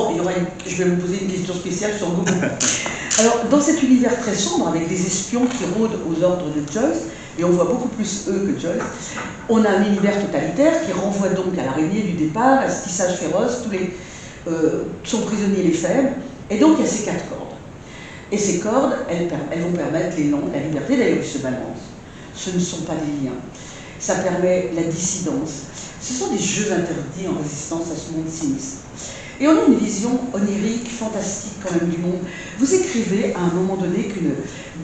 je vais vous poser une question spéciale sur Google. Alors, dans cet univers très sombre, avec des espions qui rôdent aux ordres de Joyce, et on voit beaucoup plus eux que Joyce, on a un univers totalitaire qui renvoie donc à l'araignée du départ, à ce tissage féroce, sont prisonniers les faibles, et donc il y a ces 4 cordes. Et ces cordes, elles vont permettre l'élan, la liberté, d'ailleurs ils se balancent. Ce ne sont pas des liens. Ça permet la dissidence. Ce sont des jeux interdits en résistance à ce monde sinistre. Et on a une vision onirique, fantastique quand même du monde. Vous écrivez à un moment donné qu'une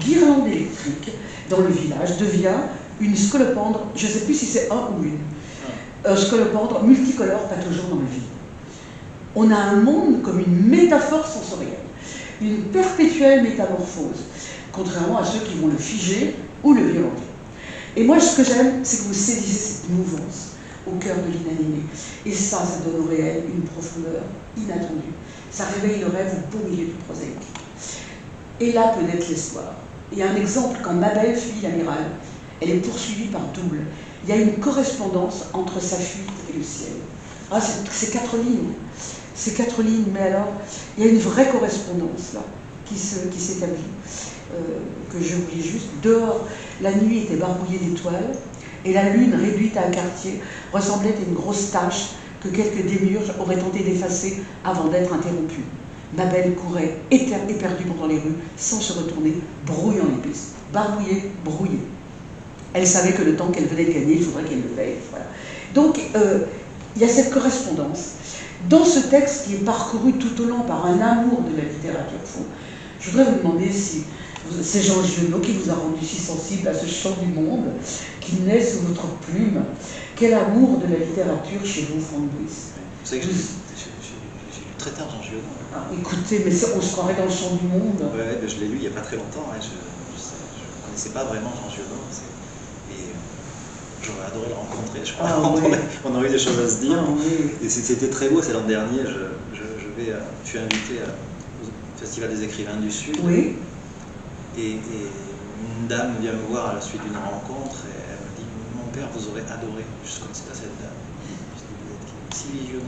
guirlande électrique dans le village devient une scolopendre, je ne sais plus si c'est un ou une, scolopendre multicolore pataugeant dans le vide. On a un monde comme une métaphore sensorielle, une perpétuelle métamorphose, contrairement à ceux qui vont le figer ou le violenter. Et moi, ce que j'aime, c'est que vous saisissez cette mouvance au cœur de l'inanimé. Et ça donne au réel une profondeur inattendue. Ça réveille le rêve au beau milieu du prosaïque. Et là peut naître l'espoir. Il y a un exemple, quand Mabel fuit l'amiral, elle est poursuivie par Double. Il y a une correspondance entre sa fuite et le ciel. Ah, c'est 4 lignes. C'est 4 lignes, mais alors, il y a une vraie correspondance là, qui s'établit. Que je vous lis juste. Dehors, la nuit était barbouillée d'étoiles, et la lune, réduite à un quartier, ressemblait à une grosse tache que quelques démiurges auraient tenté d'effacer avant d'être interrompus. Mabel courait éperdue pendant les rues, sans se retourner, brouillant les pistes. Barbouillée, brouillée. Elle savait que le temps qu'elle venait de gagner, il faudrait qu'elle le paye. Voilà. Donc, il y a cette correspondance. Dans ce texte qui est parcouru tout au long par un amour de la littérature faux, je voudrais vous demander si c'est Jean Giono qui vous a rendu si sensible à ce chant du monde, qui naît sous votre plume. Quel amour de la littérature chez vous, Franck Brice. Vous savez que j'ai lu très tard Jean Giono. Ah, écoutez, mais on se croirait dans le chant du monde. Ouais, je l'ai lu il n'y a pas très longtemps. Hein. Je ne connaissais pas vraiment Jean Giono. Et j'aurais adoré le rencontrer, je crois. Ah, oui. On aurait eu des choses à se dire. Ah, oui. Et c'était très beau, c'est l'an dernier. Je suis invité au Festival des écrivains du Sud. Oui. Et une dame vient me voir à la suite d'une rencontre et elle me dit « Mon père, vous aurez adoré ». Je connaissais pas cette dame. Je dis « Vous êtes qui ?» « Sylvie Giono ».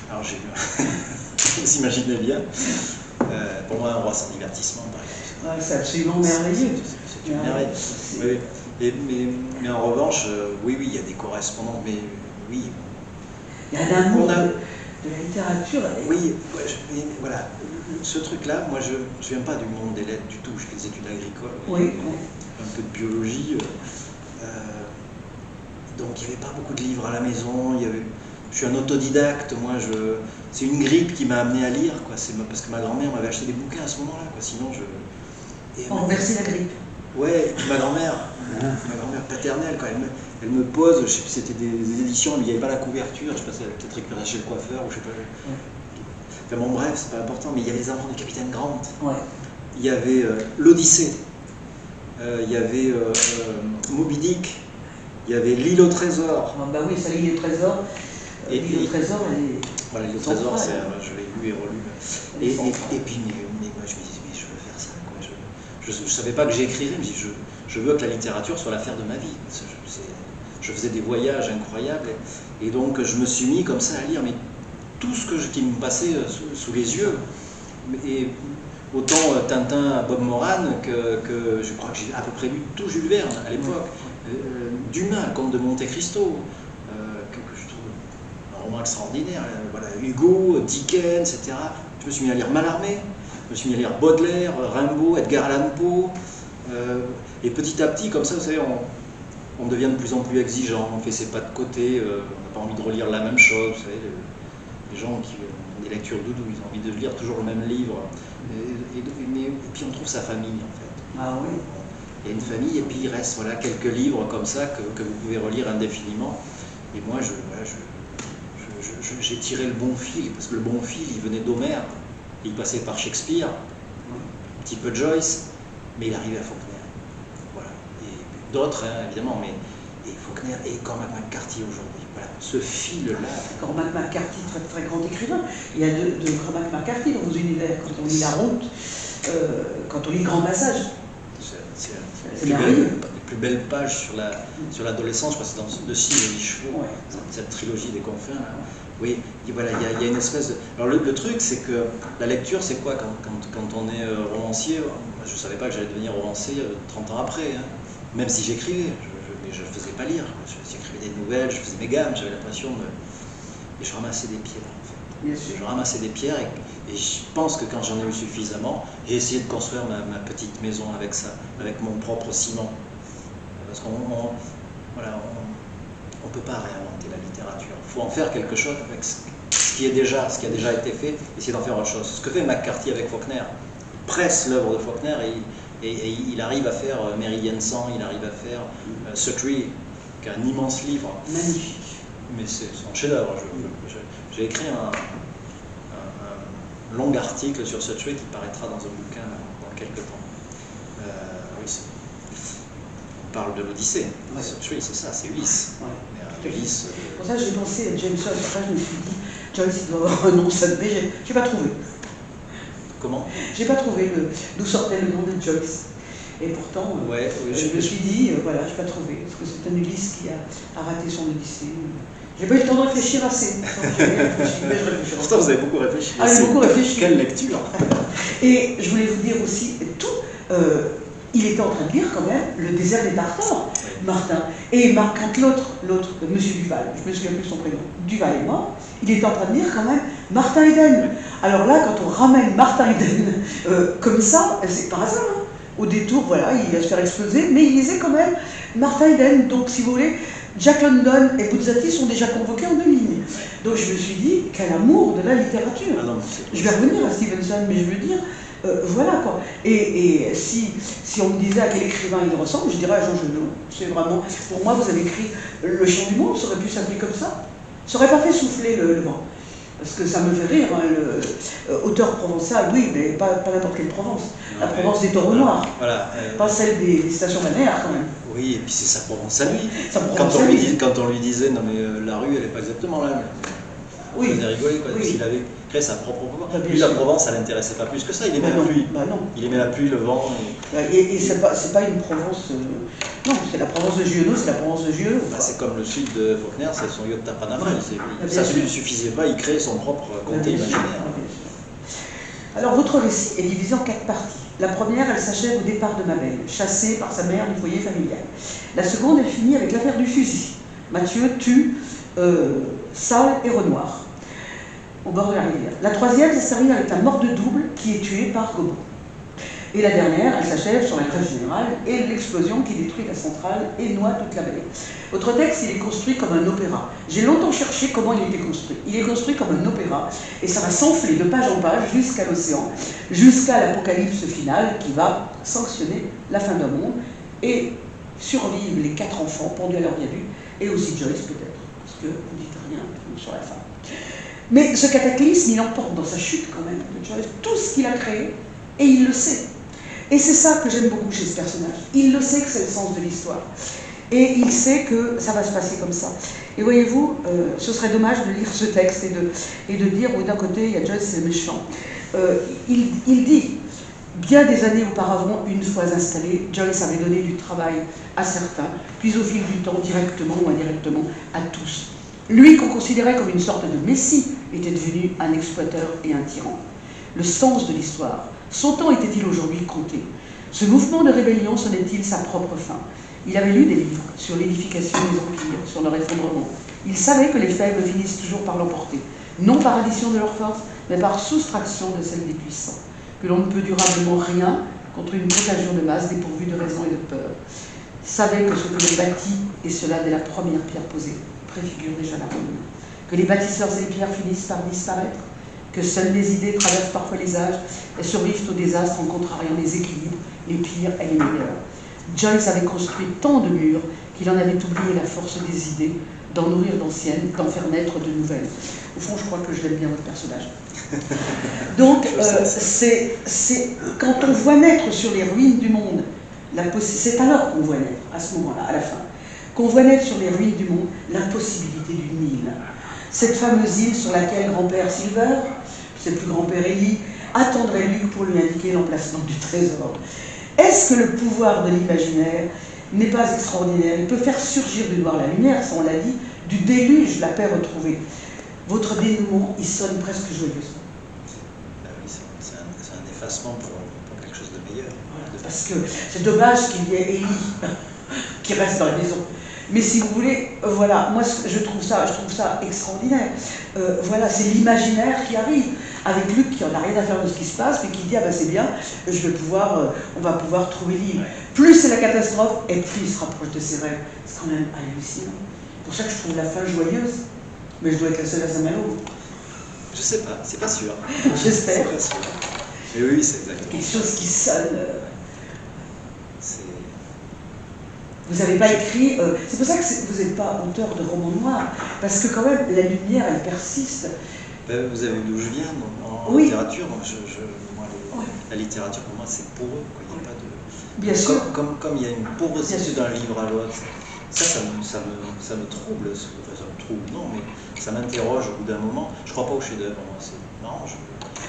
Alors j'ai eu vous imaginez bien. Pour moi, un roi sans divertissement, par exemple. Ah, c'est absolument merveilleux. C'est une merveille. Oui. Mais en revanche, oui, il y a des correspondances, mais oui. Il y a un amour de la littérature. Oui, voilà. Ce truc-là, moi, je ne viens pas du monde des lettres du tout. Je fais des études agricoles, Oui. Un peu de biologie. Donc, il n'y avait pas beaucoup de livres à la maison. Je suis un autodidacte. Moi, c'est une grippe qui m'a amené à lire. C'est parce que ma grand-mère m'avait acheté des bouquins à ce moment-là. Sinon, On renversait la grippe. Ouais, et puis ma grand-mère paternelle, quand elle me pose, je sais plus, c'était des éditions, il n'y avait pas la couverture, je sais pas si elle avait peut-être récupéré chez le coiffeur, ou je sais pas. Enfin bon, bref, c'est pas important, mais il y avait les Amants du Capitaine Grant. Ouais. Il y avait l'Odyssée, il y avait Moby Dick, il y avait L'île au trésor. Ah, bah oui, ça, L'île au trésor. L'île au trésor, elle est. Voilà, L'île au trésor, je l'ai lu et relu. Et puis, mais moi, je me disais, mais je veux faire ça, quoi. Je ne savais pas que j'écrirais, mais je veux que la littérature soit l'affaire de ma vie. Je faisais des voyages incroyables, et donc je me suis mis comme ça à lire, mais tout ce qui me passait sous les yeux. Et autant Tintin à Bob Moran que je crois que j'ai à peu près lu tout Jules Verne à l'époque. Dumas, Comte de Monte Cristo, que je trouve un roman extraordinaire. Voilà, Hugo, Dickens, etc. Je me suis mis à lire Mallarmé. me suis mis à lire Baudelaire, Rimbaud, Edgar Allan Poe, et petit à petit, comme ça, vous savez, on devient de plus en plus exigeant, on fait ses pas de côté, on n'a pas envie de relire la même chose, vous savez, les gens qui ont des lectures doudou, ils ont envie de lire toujours le même livre, et puis on trouve sa famille en fait. Ah oui. Il y a une famille et puis il reste voilà, quelques livres comme ça que vous pouvez relire indéfiniment. Et moi, j'ai tiré le bon fil, parce que le bon fil, il venait d'Homère, il passait par Shakespeare, un petit peu Joyce, mais il arrivait à Faulkner. Voilà. Et d'autres, hein, évidemment, mais et Faulkner et Cormac McCarthy aujourd'hui. Voilà. Ce fil-là. Cormac McCarthy, très, très grand écrivain. Il y a de Cormac McCarthy dans vos univers. Quand on lit La Route, quand on lit Grand Passage. C'est merveilleux. Les plus belles pages sur l'adolescence, je crois que c'est dans De Cire et Chevaux, ouais. Cette trilogie des confins. Là. Oui, voilà, il y a une espèce de... Alors le truc, c'est que la lecture, c'est quoi quand on est romancier? Je ne savais pas que j'allais devenir romancier 30 ans après, hein. Même si j'écrivais, mais je ne faisais pas lire. J'écrivais des nouvelles, je faisais mes gammes, j'avais l'impression de... Et je ramassais des pierres, en fait. Bien sûr. Je ramassais des pierres et je pense que quand j'en ai eu suffisamment, j'ai essayé de construire ma petite maison avec ça, avec mon propre ciment. Parce qu'on voilà, on peut pas réinventer la littérature. Il faut en faire quelque chose avec ce qui a déjà été fait, essayer d'en faire autre chose. Ce que fait McCarthy avec Faulkner, il presse l'œuvre de Faulkner et il arrive à faire Meridian 100, il arrive à faire Suttree, qui est un immense livre. Magnifique. Mais c'est son chef-d'œuvre. J'ai écrit un long article sur Suttree qui paraîtra dans un bouquin dans quelques temps. Oui, on parle de l'Odyssée. Ouais. Suttree, c'est ça, c'est Ulysse. Ouais. Ulysse. Pour ça, j'ai pensé à James Joyce. Après, je me suis dit, Joyce, il doit avoir un nom, ça mais j'ai pas trouvé. Comment? J'ai pas trouvé d'où sortait le nom de Joyce. Et pourtant, ouais, je me suis dit, voilà, j'ai pas trouvé. Parce que c'est un Ulysse qui a raté son Odyssée. J'ai pas eu le temps de réfléchir assez. Pourtant, vous avez beaucoup réfléchi. Ah, j'ai beaucoup réfléchi. Quelle lecture! Et je voulais vous dire aussi, il était en train de lire quand même Le désert des Tartares, Martin. Et quand l'autre, Monsieur Duval, je me souviens plus de son prénom, Duval est mort, il était en train de lire quand même Martin Eden. Alors là, quand on ramène Martin Eden comme ça, c'est par hasard. Hein. Au détour, voilà, il va se faire exploser, mais il lisait quand même Martin Eden. Donc, si vous voulez, Jack London et Buzzati sont déjà convoqués en 2 lignes. Donc je me suis dit, quel amour de la littérature. Ah non, je vais revenir à Stevenson, mais je veux dire, voilà quoi. Et si on me disait à quel écrivain il ressemble, je dirais à Jean Genot. C'est vraiment, pour moi, vous avez écrit Le Chant du Monde, ça aurait pu s'appeler comme ça. Ça aurait pas fait souffler le vent. Parce que ça me fait rire, hein, auteur provençal, oui, mais pas n'importe quelle Provence. La Provence des taureaux noirs, pas celle des stations balnéaires quand même. Oui, et puis c'est sa Provence à lui. Quand on lui disait, non mais la rue, elle n'est pas exactement là. Oui. Il faisait rigoler, quoi, parce qu'il avait créé sa propre Provence. Lui, la Provence, ça ne l'intéressait pas plus que ça, il aimait la pluie. Il aimait la pluie, le vent. Et c'est pas une Provence... non, c'est la Provence de Giono, c'est la Provence de Giono. C'est comme le sud de Faulkner, c'est son yacht à Panama. Ça ne lui suffisait pas, il créait son propre comté imaginaire. Alors, votre récit est divisé en 4 parties. La première, elle s'achève au départ de Mabel, chassée par sa mère du foyer familial. La seconde, elle finit avec l'affaire du fusil. Mathieu tue Salle et Renoir, au bord de la rivière. La troisième, ça termine avec la mort de Double, qui est tué par Gobot. Et la dernière, elle s'achève sur la grève générale et l'explosion qui détruit la centrale et noie toute la vallée. Votre texte, il est construit comme un opéra. J'ai longtemps cherché comment il était construit. Il est construit comme un opéra et ça va s'enfler de page en page jusqu'à l'océan, jusqu'à l'apocalypse finale qui va sanctionner la fin d'un monde et survivre les 4 enfants pendus à leur viaduc et aussi Joyce peut-être, parce que vous dites rien sur la fin. Mais ce cataclysme, il emporte dans sa chute quand même de Joyce tout ce qu'il a créé et il le sait. Et c'est ça que j'aime beaucoup chez ce personnage. Il le sait que c'est le sens de l'histoire. Et il sait que ça va se passer comme ça. Et voyez-vous, ce serait dommage de lire ce texte et de dire, oui, d'un côté, il y a Joyce, c'est méchant. Il dit, bien des années auparavant, une fois installé, Joyce avait donné du travail à certains, puis au fil du temps, directement ou indirectement, à tous. Lui, qu'on considérait comme une sorte de messie, était devenu un exploiteur et un tyran. Le sens de l'histoire. Son temps était-il aujourd'hui compté? Ce mouvement de rébellion sonnait-il sa propre fin? Il avait lu des livres sur l'édification des empires, sur leur effondrement. Il savait que les faibles finissent toujours par l'emporter, non par addition de leur force, mais par soustraction de celle des puissants. que l'on ne peut durablement rien contre une contagion de masse dépourvue de raison et de peur. Savait que ce que l'on bâtit, et cela dès la première pierre posée, préfigure déjà la ruine. Que les bâtisseurs et les pierres finissent par disparaître, que seules les idées traversent parfois les âges et survivent au désastre en contrariant les équilibres, les pires et les meilleurs. Joyce avait construit tant de murs qu'il en avait oublié la force des idées, d'en nourrir d'anciennes, d'en faire naître de nouvelles. Au fond, je crois que je l'aime bien, votre personnage. Donc, c'est quand on voit naître sur les ruines du monde, c'est alors qu'on voit naître, à ce moment-là, à la fin, qu'on voit naître sur les ruines du monde la possibilité d'une île. Cette fameuse île sur laquelle grand-père Silver, c'est plus grand-père Élie, attendrait Luc pour lui indiquer l'emplacement du trésor. Est-ce que le pouvoir de l'imaginaire n'est pas extraordinaire? Il peut faire surgir du noir la lumière, ça on l'a dit, du déluge, la paix retrouvée. Votre dénouement, il sonne presque joyeusement. Oui, c'est un effacement pour quelque chose de meilleur. Voilà, parce que c'est dommage qu'il y ait Élie qui reste dans la maison. Mais si vous voulez, voilà, moi je trouve ça extraordinaire. Voilà, c'est l'imaginaire qui arrive, avec Luc qui n'en a rien à faire de ce qui se passe, mais qui dit, ah ben c'est bien, on va pouvoir trouver l'île. Plus c'est la catastrophe, et plus il se rapproche de ses rêves. C'est quand même hallucinant. C'est pour ça que je trouve la fin joyeuse. Mais je dois être la seule à Saint-Malo. Je sais pas, c'est pas sûr. J'espère. C'est pas sûr. Mais oui, c'est exactement. Quelque chose qui sonne. C'est... Vous n'avez pas écrit. C'est pour ça que vous n'êtes pas auteur de romans noirs, parce que quand même la lumière, elle persiste. Ben, vous avez vu d'où je viens en oui. littérature. Moi, la littérature pour moi c'est poreux. Il n'y a pas de... Bien sûr. Comme il y a une porosité d'un livre à l'autre. Ça me trouble, enfin, ça me trouble, non, mais ça m'interroge au bout d'un moment. Je ne crois pas au chef-d'œuvre, moi, c'est marrant.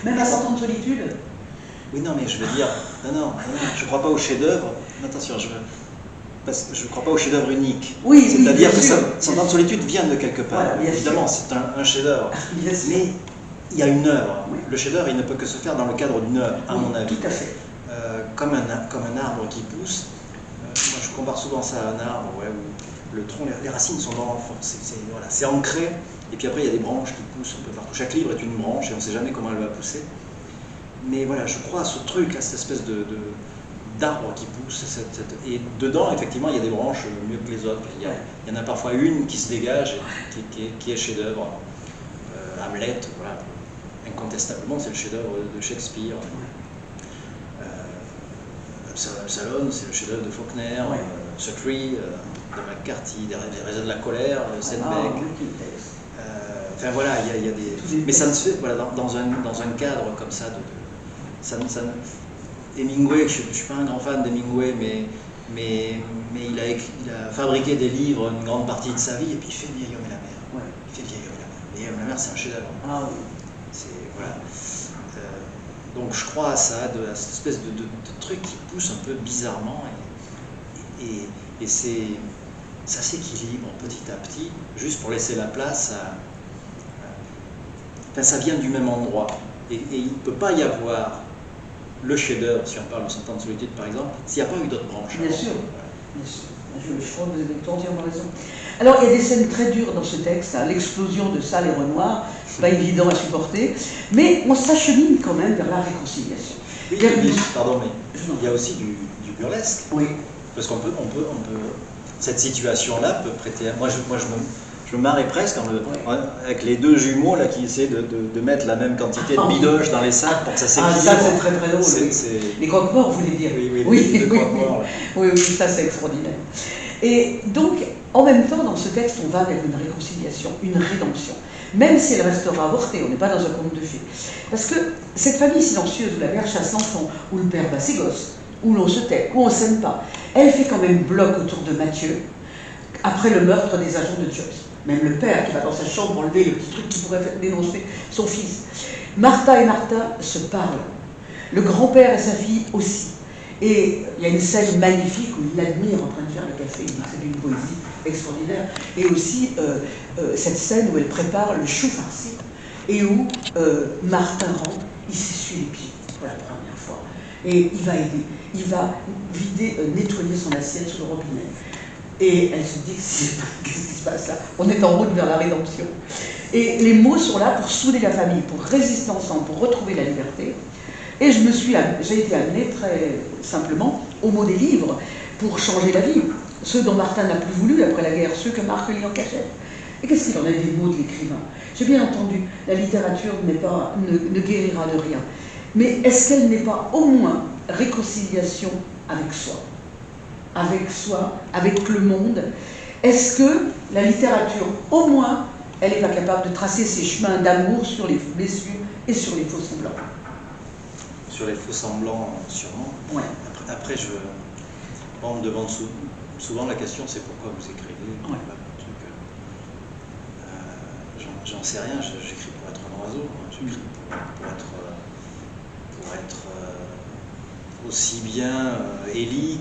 Même à 100 ans de solitude. Oui, non, mais je veux dire, non, je ne crois pas au chef-d'œuvre. Attention, parce que je ne crois pas au chef-d'œuvre unique. Oui, c'est-à-dire que 100 ans de solitude vient de quelque part. Voilà, évidemment, c'est un chef-d'œuvre. Mais il y a une œuvre. Oui. Le chef-d'œuvre, il ne peut que se faire dans le cadre d'une œuvre, à mon avis. Tout à fait. Comme un arbre qui pousse. Moi, je compare souvent ça à un arbre, ouais, où le tronc, les racines sont dans voilà, c'est ancré, et puis après il y a des branches qui poussent un peu partout. Chaque livre est une branche, et on ne sait jamais comment elle va pousser. Mais voilà, je crois à ce truc, à cette espèce d'arbre qui pousse, et dedans, effectivement, il y a des branches mieux que les autres. Il y en a parfois une qui se dégage, qui est chef-d'œuvre. Hamlet, voilà, incontestablement, c'est le chef-d'œuvre de Shakespeare. Absalom, c'est le chef-d'œuvre de Faulkner, Suttree, de McCarthy, des raisins de la colère, Steinbeck. Enfin voilà, il y a des... Mais ça ne se fait voilà, dans un cadre comme ça. Hemingway, je ne suis pas un grand fan d'Hemingway, mais il a fabriqué des livres une grande partie de sa vie, et puis il fait Le vieil homme et la mer. Ouais. Il fait Le vieil homme et la mer. Le vieil homme et la mer, c'est un chef-d'œuvre. Ah oui. Voilà. Donc je crois à ça, à cette espèce de truc qui pousse un peu bizarrement, et ça s'équilibre petit à petit, juste pour laisser la place à... Enfin, ça vient du même endroit, et il ne peut pas y avoir le chef-d'œuvre, si on parle de 100 ans de solitude par exemple, s'il n'y a pas eu d'autres branches. Bien sûr, bien sûr. Je crois que vous avez entièrement raison. Alors, il y a des scènes très dures dans ce texte, hein, l'explosion de Sale et Renoir, pas évident à supporter, mais on s'achemine quand même vers la réconciliation. Oui, pardon, mais il y a aussi du burlesque. Oui. Parce qu'on peut, cette situation-là peut prêter. Moi, je me marrais presque avec les deux jumeaux là qui essaient de mettre la même quantité de bidoche dans les sacs pour que ça s'équilibre. Ah, ça c'est très très drôle. Les croque-morts, vous voulez dire? Oui, les croque-morts. Oui, ça c'est extraordinaire. Et donc, en même temps, dans ce texte, on va vers une réconciliation, une rédemption. Même si elle restera avortée, on n'est pas dans un conte de fées. Parce que cette famille silencieuse où la mère chasse l'enfant, où le père bat ses gosses, où l'on se tait, où on ne s'aime pas, elle fait quand même bloc autour de Mathieu, après le meurtre des agents de Joyce. Même le père qui va dans sa chambre enlever le petit truc qui pourrait dénoncer son fils. Martha et Martha se parlent. Le grand-père et sa fille aussi. Et il y a une scène magnifique où il l'admire en train de faire le café, il dit que c'est d'une poésie extraordinaire. Et aussi cette scène où elle prépare le chou farci et où Martin rentre, il s'essuie les pieds pour la première fois. Et il va aider, il va vider, nettoyer son assiette sous le robinet. Et elle se dit, qu'est-ce qui se passe là? On est en route vers la rédemption. Et les mots sont là pour souder la famille, pour résister ensemble, pour retrouver la liberté. Et j'ai été amenée très simplement au mot des livres pour changer la vie. Ceux dont Martin n'a plus voulu après la guerre, ceux que Marc lit en cachette. Et qu'est-ce qu'il en a des mots de l'écrivain? J'ai bien entendu, la littérature ne guérira de rien. Mais est-ce qu'elle n'est pas au moins réconciliation avec soi, avec le monde? Est-ce que la littérature, au moins, elle n'est pas capable de tracer ses chemins d'amour sur les blessures et sur les faux semblants? Sur les faux semblants, sûrement. Ouais. Après on me demande souvent la question, c'est pourquoi vous écrivez? Ouais. J'en sais rien, j'écris pour être un oiseau, j'écris pour être aussi bien Ellie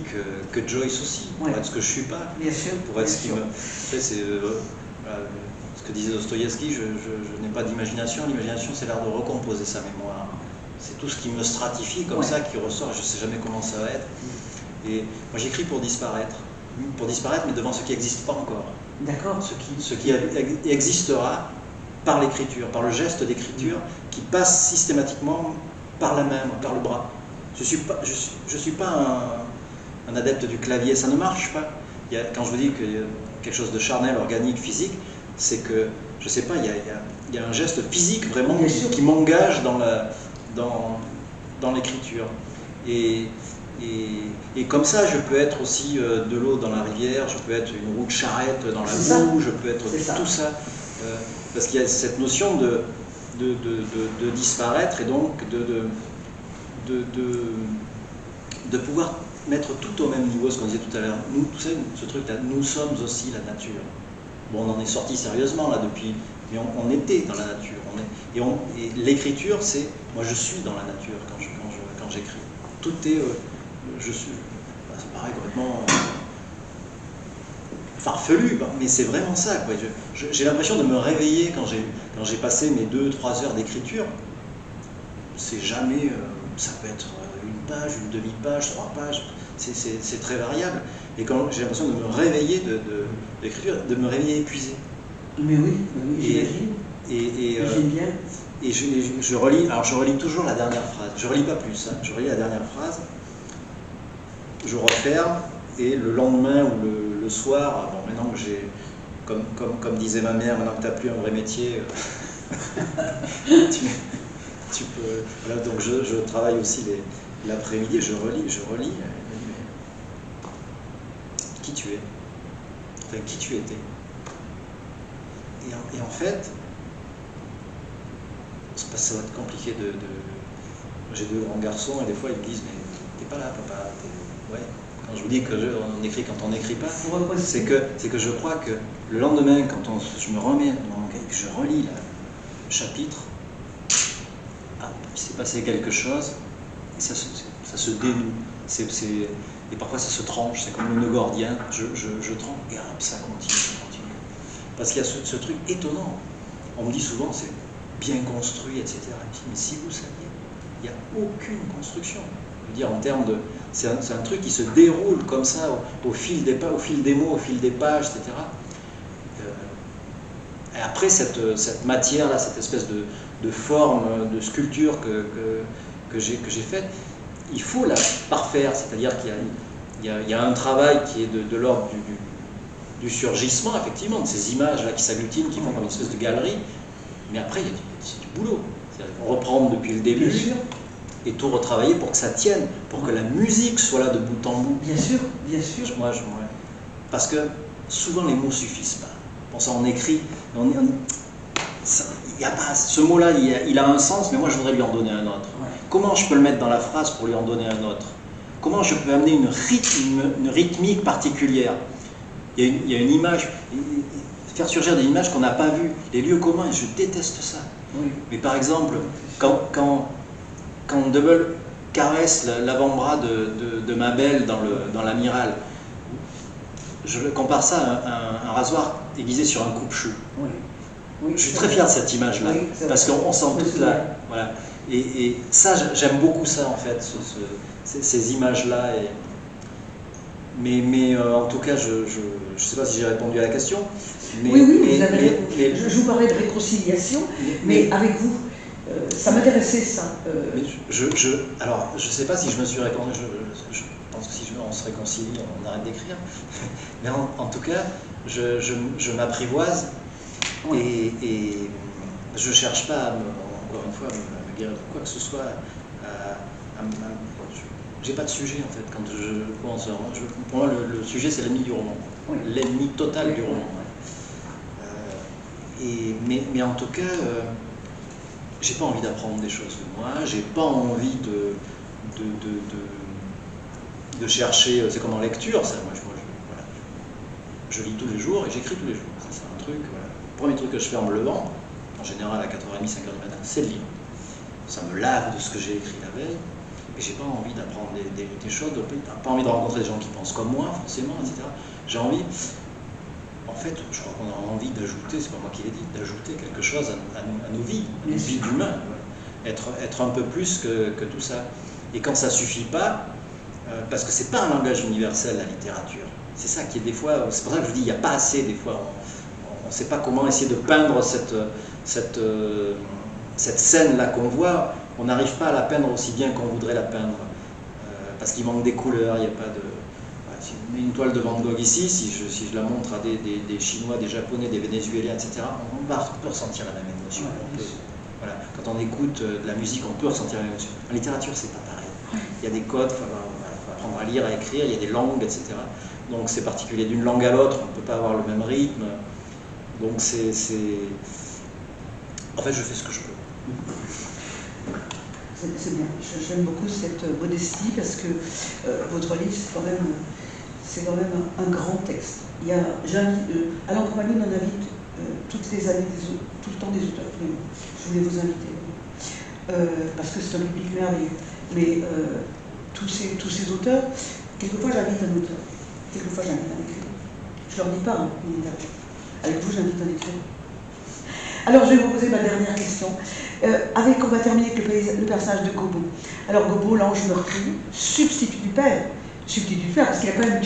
que Joyce aussi, pour être ce que je suis pas, bien sûr, pour être ce qui me... C'est ce que disait Dostoïevski, je n'ai pas d'imagination, l'imagination c'est l'art de recomposer sa mémoire. C'est tout ce qui me stratifie comme ça, qui ressort, et je ne sais jamais comment ça va être. Et moi j'écris pour disparaître, mais devant ce qui n'existe pas encore. D'accord. Ce qui existera par l'écriture, par le geste d'écriture qui passe systématiquement par la main, par le bras. Je suis pas un adepte du clavier, ça ne marche pas. Quand je vous dis qu'il y a quelque chose de charnel, organique, physique, c'est que, je ne sais pas, il y a un geste physique vraiment qui m'engage dans l'écriture. Et comme ça, je peux être aussi de l'eau dans la rivière, je peux être une roue de charrette dans la boue, je peux être tout ça. Parce qu'il y a cette notion de disparaître et donc de pouvoir mettre tout au même niveau, ce qu'on disait tout à l'heure. Nous, tu sais, ce truc-là, nous sommes aussi la nature. Bon, on en est sorti sérieusement là depuis, mais on était dans la nature. Et l'écriture, c'est, moi je suis dans la nature quand j'écris. Tout est, ça paraît complètement farfelu, mais c'est vraiment ça, quoi. J'ai l'impression de me réveiller quand j'ai passé mes 2-3 heures d'écriture. C'est jamais, ça peut être une page, une demi-page, 3 pages, c'est très variable. Et quand j'ai l'impression de me réveiller de l'écriture, de me réveiller épuisé. Mais oui, j'imagine. J'aime bien. Et je relis toujours la dernière phrase. Je relis pas plus, hein. Je relis la dernière phrase, je referme, et le lendemain ou le soir, bon, maintenant que j'ai, comme disait ma mère, maintenant que tu n'as plus un vrai métier, tu peux. Voilà, donc je travaille aussi l'après-midi, je relis. Qui tu es, enfin qui tu étais. Et en fait, ça va être compliqué de... J'ai 2 grands garçons et des fois ils me disent mais t'es pas là papa, ouais. Quand je vous dis qu'on écrit quand on n'écrit pas, c'est que je crois que le lendemain quand je me remets dans mon cahier, que je relis le chapitre, il s'est passé quelque chose et ça se dénoue. Et parfois ça se tranche, c'est comme le nœud gordien, je tranche et hop, ça continue. Parce qu'il y a ce truc étonnant. On me dit souvent c'est bien construit, etc. Mais si vous saviez, il n'y a aucune construction. Je veux dire, en termes de... C'est un truc qui se déroule comme ça, au fil des mots, au fil des pages, etc. Et après, cette matière-là, cette espèce de forme, de sculpture que j'ai faite, il faut la parfaire, c'est-à-dire qu'il y a un travail qui est de l'ordre du surgissement, effectivement, de ces images-là qui s'agglutinent, qui font comme une espèce de galerie, mais après, il y a du boulot. Reprendre depuis le début et tout retravailler pour que ça tienne, pour que la musique soit là de bout en bout. Bien sûr, bien sûr. Parce que souvent les mots ne suffisent pas. Pour ça, on écrit, y a pas, ce mot-là, il a un sens, mais moi je voudrais lui en donner un autre. Ouais. Comment je peux le mettre dans la phrase pour lui en donner un autre? Comment je peux amener une rythmique particulière? Il y a une image, faire surgir des images qu'on n'a pas vues, les lieux communs, je déteste ça. Oui. Mais par exemple, quand Double caresse l'avant-bras de ma belle dans l'amiral, je compare ça à un rasoir aiguisé sur un coupe-chou. Oui. Oui, je suis très fier de cette image-là, oui, parce qu'on sent toute la... Voilà. Et ça, j'aime beaucoup ça, en fait, ces images-là. Mais en tout cas, je ne sais pas si j'ai répondu à la question. Oui, vous avez répondu. Je vous parlais de réconciliation, mais avec vous. Ça m'intéressait, ça. Mais alors, je ne sais pas si je me suis réconcilié, je pense que si on se réconcilie, on arrête d'écrire. Mais en tout cas, je m'apprivoise et je ne cherche pas, encore une fois, à me guérir de quoi que ce soit. J'ai pas de sujet, en fait, quand je commence un roman. Pour moi, le sujet, c'est l'ennemi du roman. Oui. L'ennemi total du roman. Mais en tout cas, j'ai pas envie d'apprendre des choses de moi, j'ai pas envie de chercher, c'est comme en lecture, ça, moi, voilà, je lis tous les jours et j'écris tous les jours, ça c'est un truc, voilà. Le premier truc que je fais en me levant, en général à 4h30, 5h du matin, c'est le lire. Ça me lave de ce que j'ai écrit la veille, et j'ai pas envie d'apprendre des choses, pas envie de rencontrer des gens qui pensent comme moi, forcément, etc. J'ai envie... En fait, je crois qu'on a envie d'ajouter, c'est pas moi qui l'ai dit, d'ajouter quelque chose à nos vies, à nos vies d'humains. Être un peu plus que tout ça. Et quand ça suffit pas, parce que c'est pas un langage universel, la littérature. C'est ça qui est des fois, c'est pour ça que je vous dis, il n'y a pas assez des fois. On ne sait pas comment essayer de peindre cette scène-là qu'on voit. On n'arrive pas à la peindre aussi bien qu'on voudrait la peindre. Parce qu'il manque des couleurs, il n'y a pas de... Si je mets une toile de Van Gogh ici, si je la montre à des Chinois, des Japonais, des Vénézuéliens, etc., on peut ressentir la même émotion. Voilà. Quand on écoute de la musique, on peut ressentir la même émotion. En littérature, c'est pas pareil. Il y a des codes, il faut apprendre à lire, à écrire, il y a des langues, etc. Donc c'est particulier d'une langue à l'autre, on ne peut pas avoir le même rythme. Donc en fait, je fais ce que je peux. C'est bien. J'aime beaucoup cette modestie parce que votre livre, c'est quand même un grand texte. Alain Compagnon en invite toutes les années, tout le temps des auteurs. Je voulais vous inviter parce que c'est un public merveilleux. Mais tous ces auteurs, quelquefois j'invite un auteur, quelquefois j'invite un écrivain. Je leur dis pas, hein, avec vous j'invite un écrivain. Alors, je vais vous poser ma dernière question. On va terminer avec le personnage de Gobbo. Alors, Gobbo, l'ange meurtrier, substitut du père, parce qu'il a quand même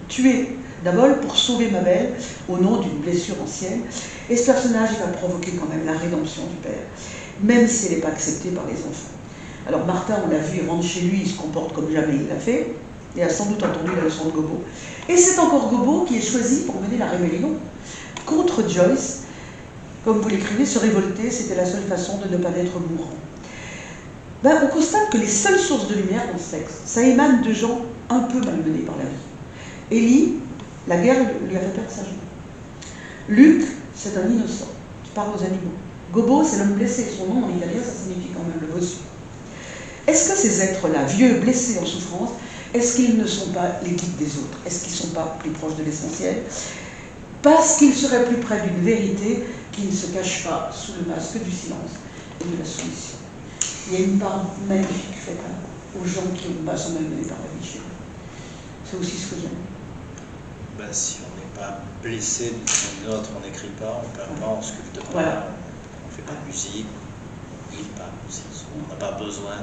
tué Dabol pour sauver Mabel au nom d'une blessure ancienne. Et ce personnage, il va provoquer quand même la rédemption du père, même si elle n'est pas acceptée par les enfants. Alors, Martin, on l'a vu, il rentre chez lui, il se comporte comme jamais il l'a fait. Il a sans doute entendu la leçon de Gobbo. Et c'est encore Gobbo qui est choisi pour mener la rébellion contre Joyce. Comme vous l'écrivez, se révolter, c'était la seule façon de ne pas être mourant. On constate que les seules sources de lumière dans ce texte, ça émane de gens un peu malmenés par la vie. Élie, la guerre lui a fait perdre sa jambe. Luc, c'est un innocent qui parle aux animaux. Gobbo, c'est l'homme blessé. Son nom en italien, ça signifie quand même le bossu. Est-ce que ces êtres-là, vieux, blessés en souffrance, est-ce qu'ils ne sont pas les guides des autres? Est-ce qu'ils ne sont pas plus proches de l'essentiel? Parce qu'ils seraient plus près d'une vérité qui ne se cache pas sous le masque du silence et de la soumission. Il y a une part magnifique faite aux gens qui sont malmenés par la vie chez eux. C'est aussi ce que j'aime. Si on n'est pas blessé d'une autre, on n'écrit pas, on ne peint pas, on ne sculpte pas, voilà. On ne fait pas de musique, on ne lit pas aussi. On n'a pas besoin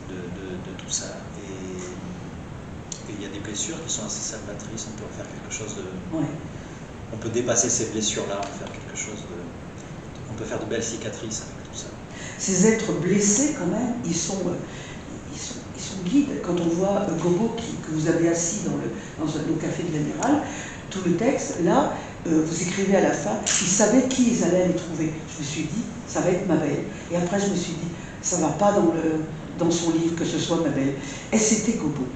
de tout ça. Et il y a des blessures qui sont assez salvatrices, on peut en faire quelque chose de... Ouais. On peut dépasser ces blessures-là, on peut faire quelque chose de... On peut faire de belles cicatrices avec tout ça. Ces êtres blessés, quand même, ils sont guides. Quand on voit Gobbo que vous avez assis dans le café de l'Amiral, tout le texte, là, vous écrivez à la fin, ils savaient qui ils allaient aller trouver. Je me suis dit, ça va être Mabel. Et après, je me suis dit, ça ne va pas dans son livre que ce soit Mabel. Et c'était Gobbo.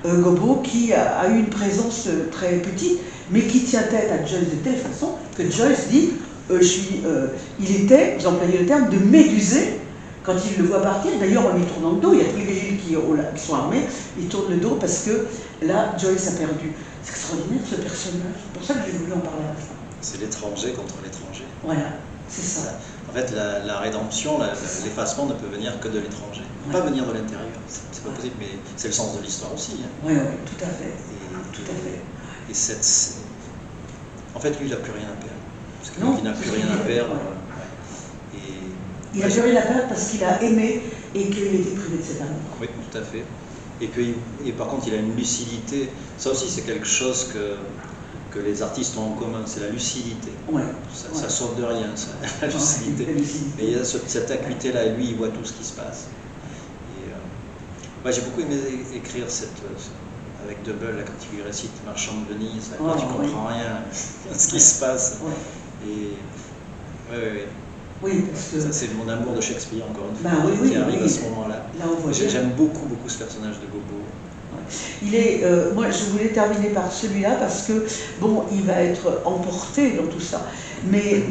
Gobbo qui a eu une présence très petite, mais qui tient tête à Joyce de telle façon que Joyce dit, il était, vous employez le terme, de médusé quand il le voit partir. D'ailleurs, on lui tourne dans le dos, il y a tous les vigiles qui sont armés, ils tournent le dos parce que là, Joyce a perdu. C'est extraordinaire ce personnage, c'est pour ça que j'ai voulu en parler à la fin. C'est l'étranger contre l'étranger. Voilà, c'est ça. En fait, la rédemption, l'effacement ne peut venir que de l'étranger, pas venir de l'intérieur. C'est pas possible, mais c'est le sens de l'histoire aussi. Oui, tout à fait. Tout à fait. Et en fait, lui, il n'a plus rien à perdre. Parce que il n'a plus rien à perdre. Il n'a plus rien à perdre parce qu'il a aimé et qu'il était privé de cet amour. Oui, tout à fait. Et par contre, il a une lucidité. Ça aussi, c'est quelque chose que les artistes ont en commun, c'est la lucidité. Ouais. Ça sauve de rien, ça, la lucidité. Et il y a cette acuité-là, et lui, il voit tout ce qui se passe. J'ai beaucoup aimé écrire avec Debelle, quand il lui récite Marchand de Venise, là, tu comprends rien à ce qui se passe. Et oui, parce que... Ça, c'est mon amour de Shakespeare, encore une fois, qui arrive à ce moment-là. J'aime beaucoup ce personnage de Gobbo. Il est, moi, je voulais terminer par celui-là parce que, bon, il va être emporté dans tout ça. Mais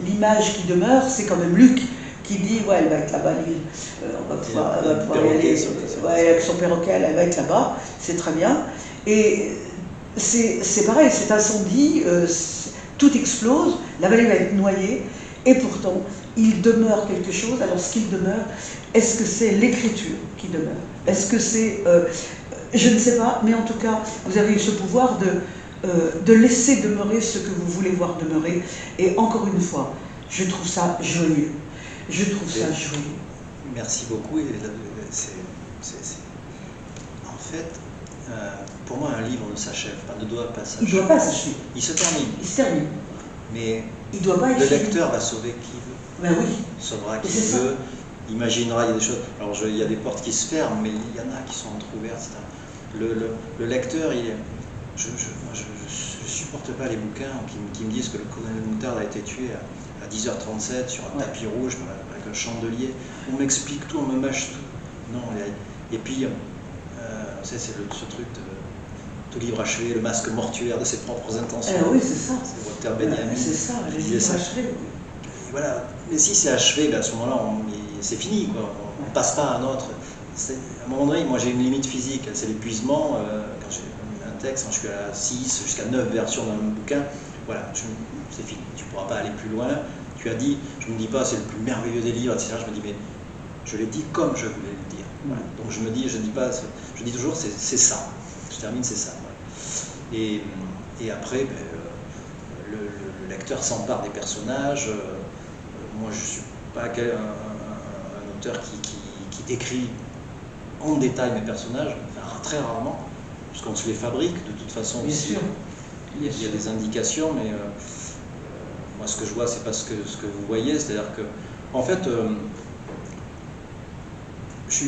l'image qui demeure, c'est quand même Luc qui dit, ouais, elle va être là-bas, on va pouvoir y aller, avec son perroquet, elle va être là-bas, c'est très bien. Et c'est pareil, cet incendie, tout explose, la vallée va être noyée, et pourtant, il demeure quelque chose. Alors, ce qu'il demeure, est-ce que c'est l'écriture qui demeure? Est-ce que c'est... je ne sais pas, mais en tout cas, vous avez eu ce pouvoir de laisser demeurer ce que vous voulez voir demeurer. Et encore une fois, je trouve ça joyeux. Je trouve ça joyeux. Merci beaucoup. En fait, pour moi, un livre ne s'achève pas, ne doit pas s'achever. Il ne doit pas s'achever. Il se termine. Il se termine. Mais il doit pas le lecteur va sauver qui veut. Ben oui. Sauvera qui veut, imaginera, il y a des choses. Alors il y a des portes qui se ferment, mais il y en a qui sont entrouvertes. Le lecteur, je ne supporte pas les bouquins qui me disent que le colonel Moutarde a été tué à 10h37 sur un tapis rouge avec un chandelier. On m'explique tout, on me mâche tout. Non, et puis, c'est ce truc de tout livre achevé, le masque mortuaire de ses propres intentions. Oui, c'est ça. C'est Walter Benjamin. C'est ça, le livre achevé. Voilà. Mais si c'est achevé, à ce moment-là, c'est fini, quoi. On ne passe pas à un autre. À un moment donné, moi j'ai une limite physique, c'est l'épuisement. Quand j'ai un texte, quand je suis à 6 jusqu'à 9 versions d'un bouquin, voilà, c'est fini. Tu ne pourras pas aller plus loin. Tu as dit, je ne me dis pas c'est le plus merveilleux des livres, etc. Je me dis, mais je l'ai dit comme je voulais le dire. Voilà. Donc je dis toujours, c'est ça. Je termine, c'est ça. Voilà. Et après, le lecteur s'empare des personnages. Moi, je ne suis pas un auteur qui décrit en détail mes personnages, enfin, très rarement, parce qu'on se les fabrique de toute façon. Bien sûr. Il y a des indications, mais moi, ce que je vois, c'est pas ce que vous voyez. C'est-à-dire que, en fait, il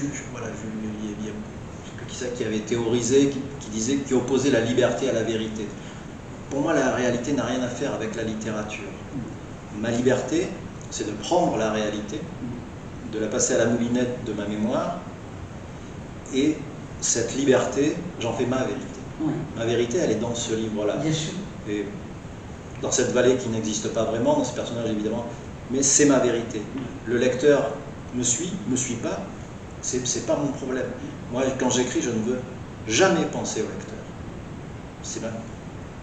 y a qui avait théorisé, qui opposait la liberté à la vérité. Pour moi, la réalité n'a rien à faire avec la littérature. Ma liberté, c'est de prendre la réalité, de la passer à la moulinette de ma mémoire, et cette liberté, j'en fais ma vérité. Oui. Ma vérité, elle est dans ce livre-là. Bien sûr. Et dans cette vallée qui n'existe pas vraiment, dans ce personnage évidemment, mais c'est ma vérité. Le lecteur me suit pas, c'est pas mon problème. Moi, quand j'écris, je ne veux jamais penser au lecteur. C'est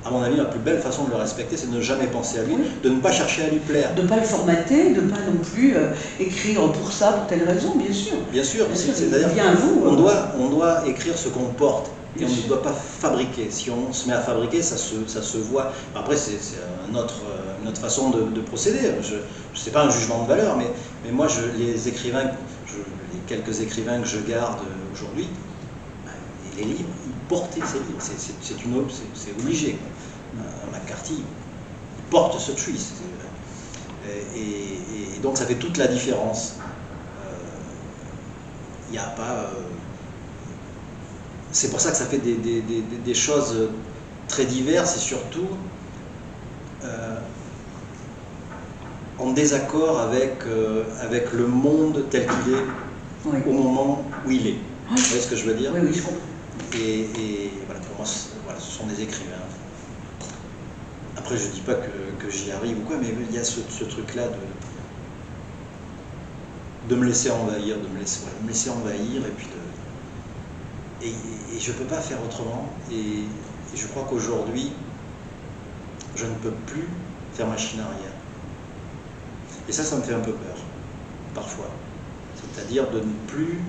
à mon avis, la plus belle façon de le respecter, c'est de ne jamais penser à lui, de ne pas chercher à lui plaire. De ne pas le formater, de ne pas non plus écrire pour ça, pour telle raison, bien sûr. Bien sûr, c'est-à-dire on doit écrire ce qu'on porte, et on ne doit pas fabriquer. Si on se met à fabriquer, ça se voit. Après, c'est une autre façon de procéder. Ce n'est pas un jugement de valeur, mais moi, les quelques écrivains que je garde aujourd'hui, les livres, ils portaient ces livres, c'est obligé. McCarthy, il porte ce truc. Et donc ça fait toute la différence. Il n'y a pas... c'est pour ça que ça fait des choses très diverses et surtout en désaccord avec le monde tel qu'il est au moment où il est. Vous voyez ce que je veux dire? Oui, je comprends. Et voilà, pour moi, ce sont des écrivains. Après, je ne dis pas que j'y arrive ou quoi, mais il y a ce truc-là de me laisser envahir, de me laisser envahir, et puis et je ne peux pas faire autrement. Et je crois qu'aujourd'hui, je ne peux plus faire machine arrière. Et ça me fait un peu peur, parfois. C'est-à-dire de ne plus...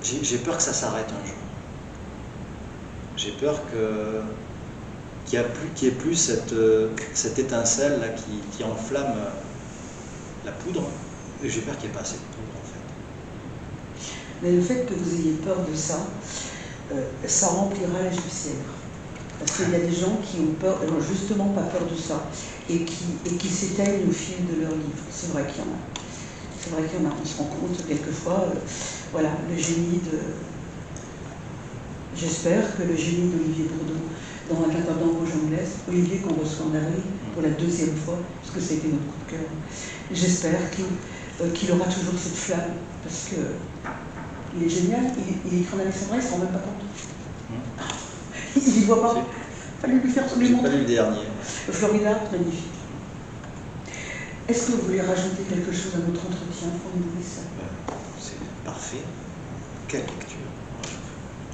J'ai peur que ça s'arrête un jour. J'ai peur qu'il n'y ait plus cette étincelle là qui enflamme la poudre. Et j'ai peur qu'il n'y ait pas assez de poudre, en fait. Mais le fait que vous ayez peur de ça, ça remplira l'Égyptienne. Parce qu'il y a des gens qui ont peur, justement pas peur de ça, et qui s'éteignent au fil de leur livre. C'est vrai qu'il y en a. C'est vrai qu'il y en a. On se rend compte quelquefois, voilà, le génie de... J'espère que le génie d'Olivier Bourdon dans Un quinquennat en rouge anglaise, Olivier qu'on reçoit en avril pour la 2e fois, parce que ça a été notre coup de cœur, j'espère qu'il aura toujours cette flamme, parce qu'il est génial, il écrit en Alexandrin, il ne se rend même pas compte. Il n'y voit pas. Il fallait lui faire son Je n'ai pas lu le dernier. Florida, magnifique. Est-ce que vous voulez rajouter quelque chose à notre entretien pour nous dire ça? C'est parfait. Quelle lecture.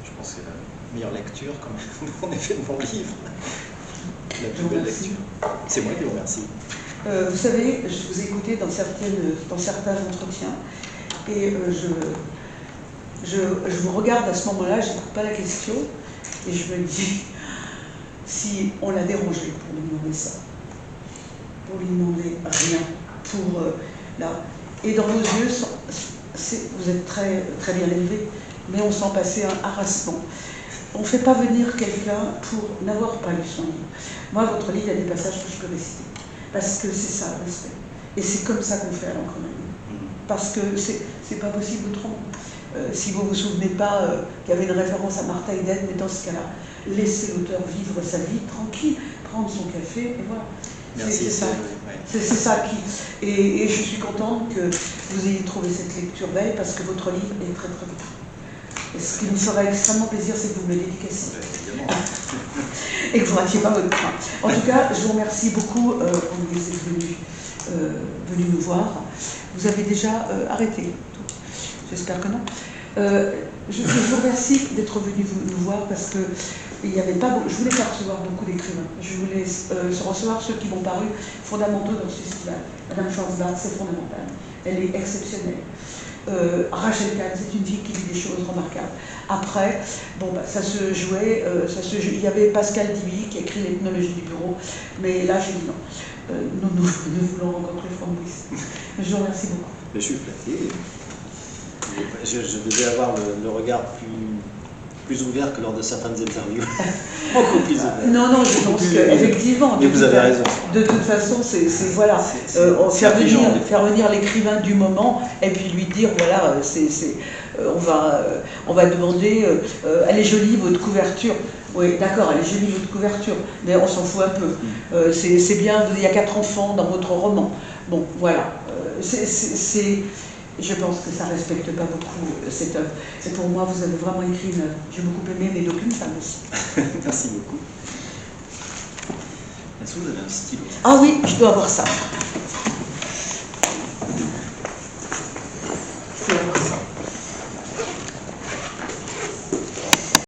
Je pense que c'est la meilleure lecture comme on a fait de mon livre. La plus belle lecture. C'est moi qui vous remercie. Vous savez, je vous ai écouté dans certains entretiens et je vous regarde à ce moment-là, je n'écoute pas la question et je me dis si on l'a dérangé pour lui demander ça, pour lui demander rien, pour là. Et dans vos yeux, vous êtes très, très bien élevé, mais on sent passer un harassement. On ne fait pas venir quelqu'un pour n'avoir pas lu son livre. Moi, votre livre, il y a des passages que je peux réciter. Parce que c'est ça, le respect. Et c'est comme ça qu'on fait à l'encre marine. Parce que c'est pas possible autrement. Si vous ne vous souvenez pas qu'il y avait une référence à Martha Eden, mais dans ce cas-là, laissez l'auteur vivre sa vie tranquille, prendre son café, et voilà. C'est ça. C'est ça qui... Et je suis contente que vous ayez trouvé cette lecture belle, parce que votre livre est très très bien. Et ce qui me ferait extrêmement plaisir, c'est que vous me le dédicaciez. Et que vous ne ratiez pas votre train. En tout cas, je vous remercie beaucoup quand vous êtes venus nous voir. Vous avez déjà arrêté. J'espère que non. Je vous remercie d'être venus nous voir parce que il y avait pas beaucoup, je voulais pas recevoir beaucoup d'écrivains. Je voulais recevoir ceux qui m'ont paru fondamentaux dans ce festival. Madame Schwarzbach, c'est fondamental. Elle est exceptionnelle. Rachel Kahn, c'est une fille qui dit des choses remarquables. Après, bon, bah, ça se jouait, il y avait Pascal Diby qui a écrit l'ethnologie du bureau, mais là j'ai dit non. Nous voulons rencontrer Franck Brice. Je vous remercie beaucoup. Je suis flatté. Je devais avoir le regard plus ouvert que lors de certaines interviews. Beaucoup plus ouvert. Non, je pense qu'effectivement. Mais vous avez raison. De toute façon, voilà, faire venir l'écrivain du moment et puis lui dire voilà, on va demander, elle est jolie votre couverture. Oui, d'accord, elle est jolie votre couverture, mais on s'en fout un peu. C'est bien, il y a 4 enfants dans votre roman. Bon, voilà. Je pense que ça ne respecte pas beaucoup cette œuvre. Et pour moi, vous avez vraiment écrit une œuvre. J'ai beaucoup aimé, mais d'aucune femme aussi. Merci beaucoup. Est-ce que vous avez un stylo? Ah oui, je dois avoir ça.